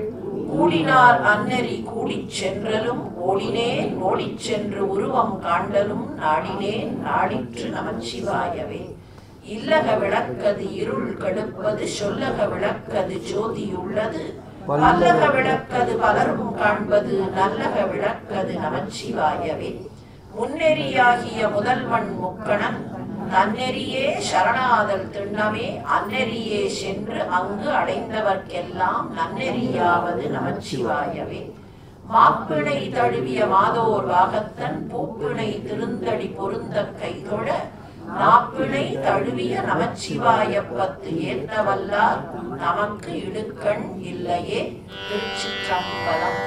கூடினார் அன்னெறி கூடிச் சென்றலும் ஓடினேன் ஓடிச் சென்று உருவம் காண்டலும் நாடினேன் நாடிற்று நமச்சிவாயவே. இல்லக விளக்கது இருள் கெடுப்பது சொல்லக விளக்கது ஜோதியுள்ளது பல்லக விளக்கது பலரும் காண்பது நல்லக விளக்கது நமச்சிவாயவே. முன்னெறியாகிய முதல்வன் முக்கணன் தன்னெறியே சரணாதல் திண்ணமே அந்நெறியே சென்று அங்கு அடைந்தவர்க்கெல்லாம் நன்னெறியாவது நமச்சிவாயவே. மாப்பிணை தழுவிய மாதோர் வாகத்தன் பூப்பிணை திருந்தடி பொருந்த கைதொழ நாப்பிணை தழுவிய நமச்சிவாய 10 ஏற்றவல்லார் நமக்கு இடுக்கண் இல்லையே. திருச்சிற்றம்பலம்.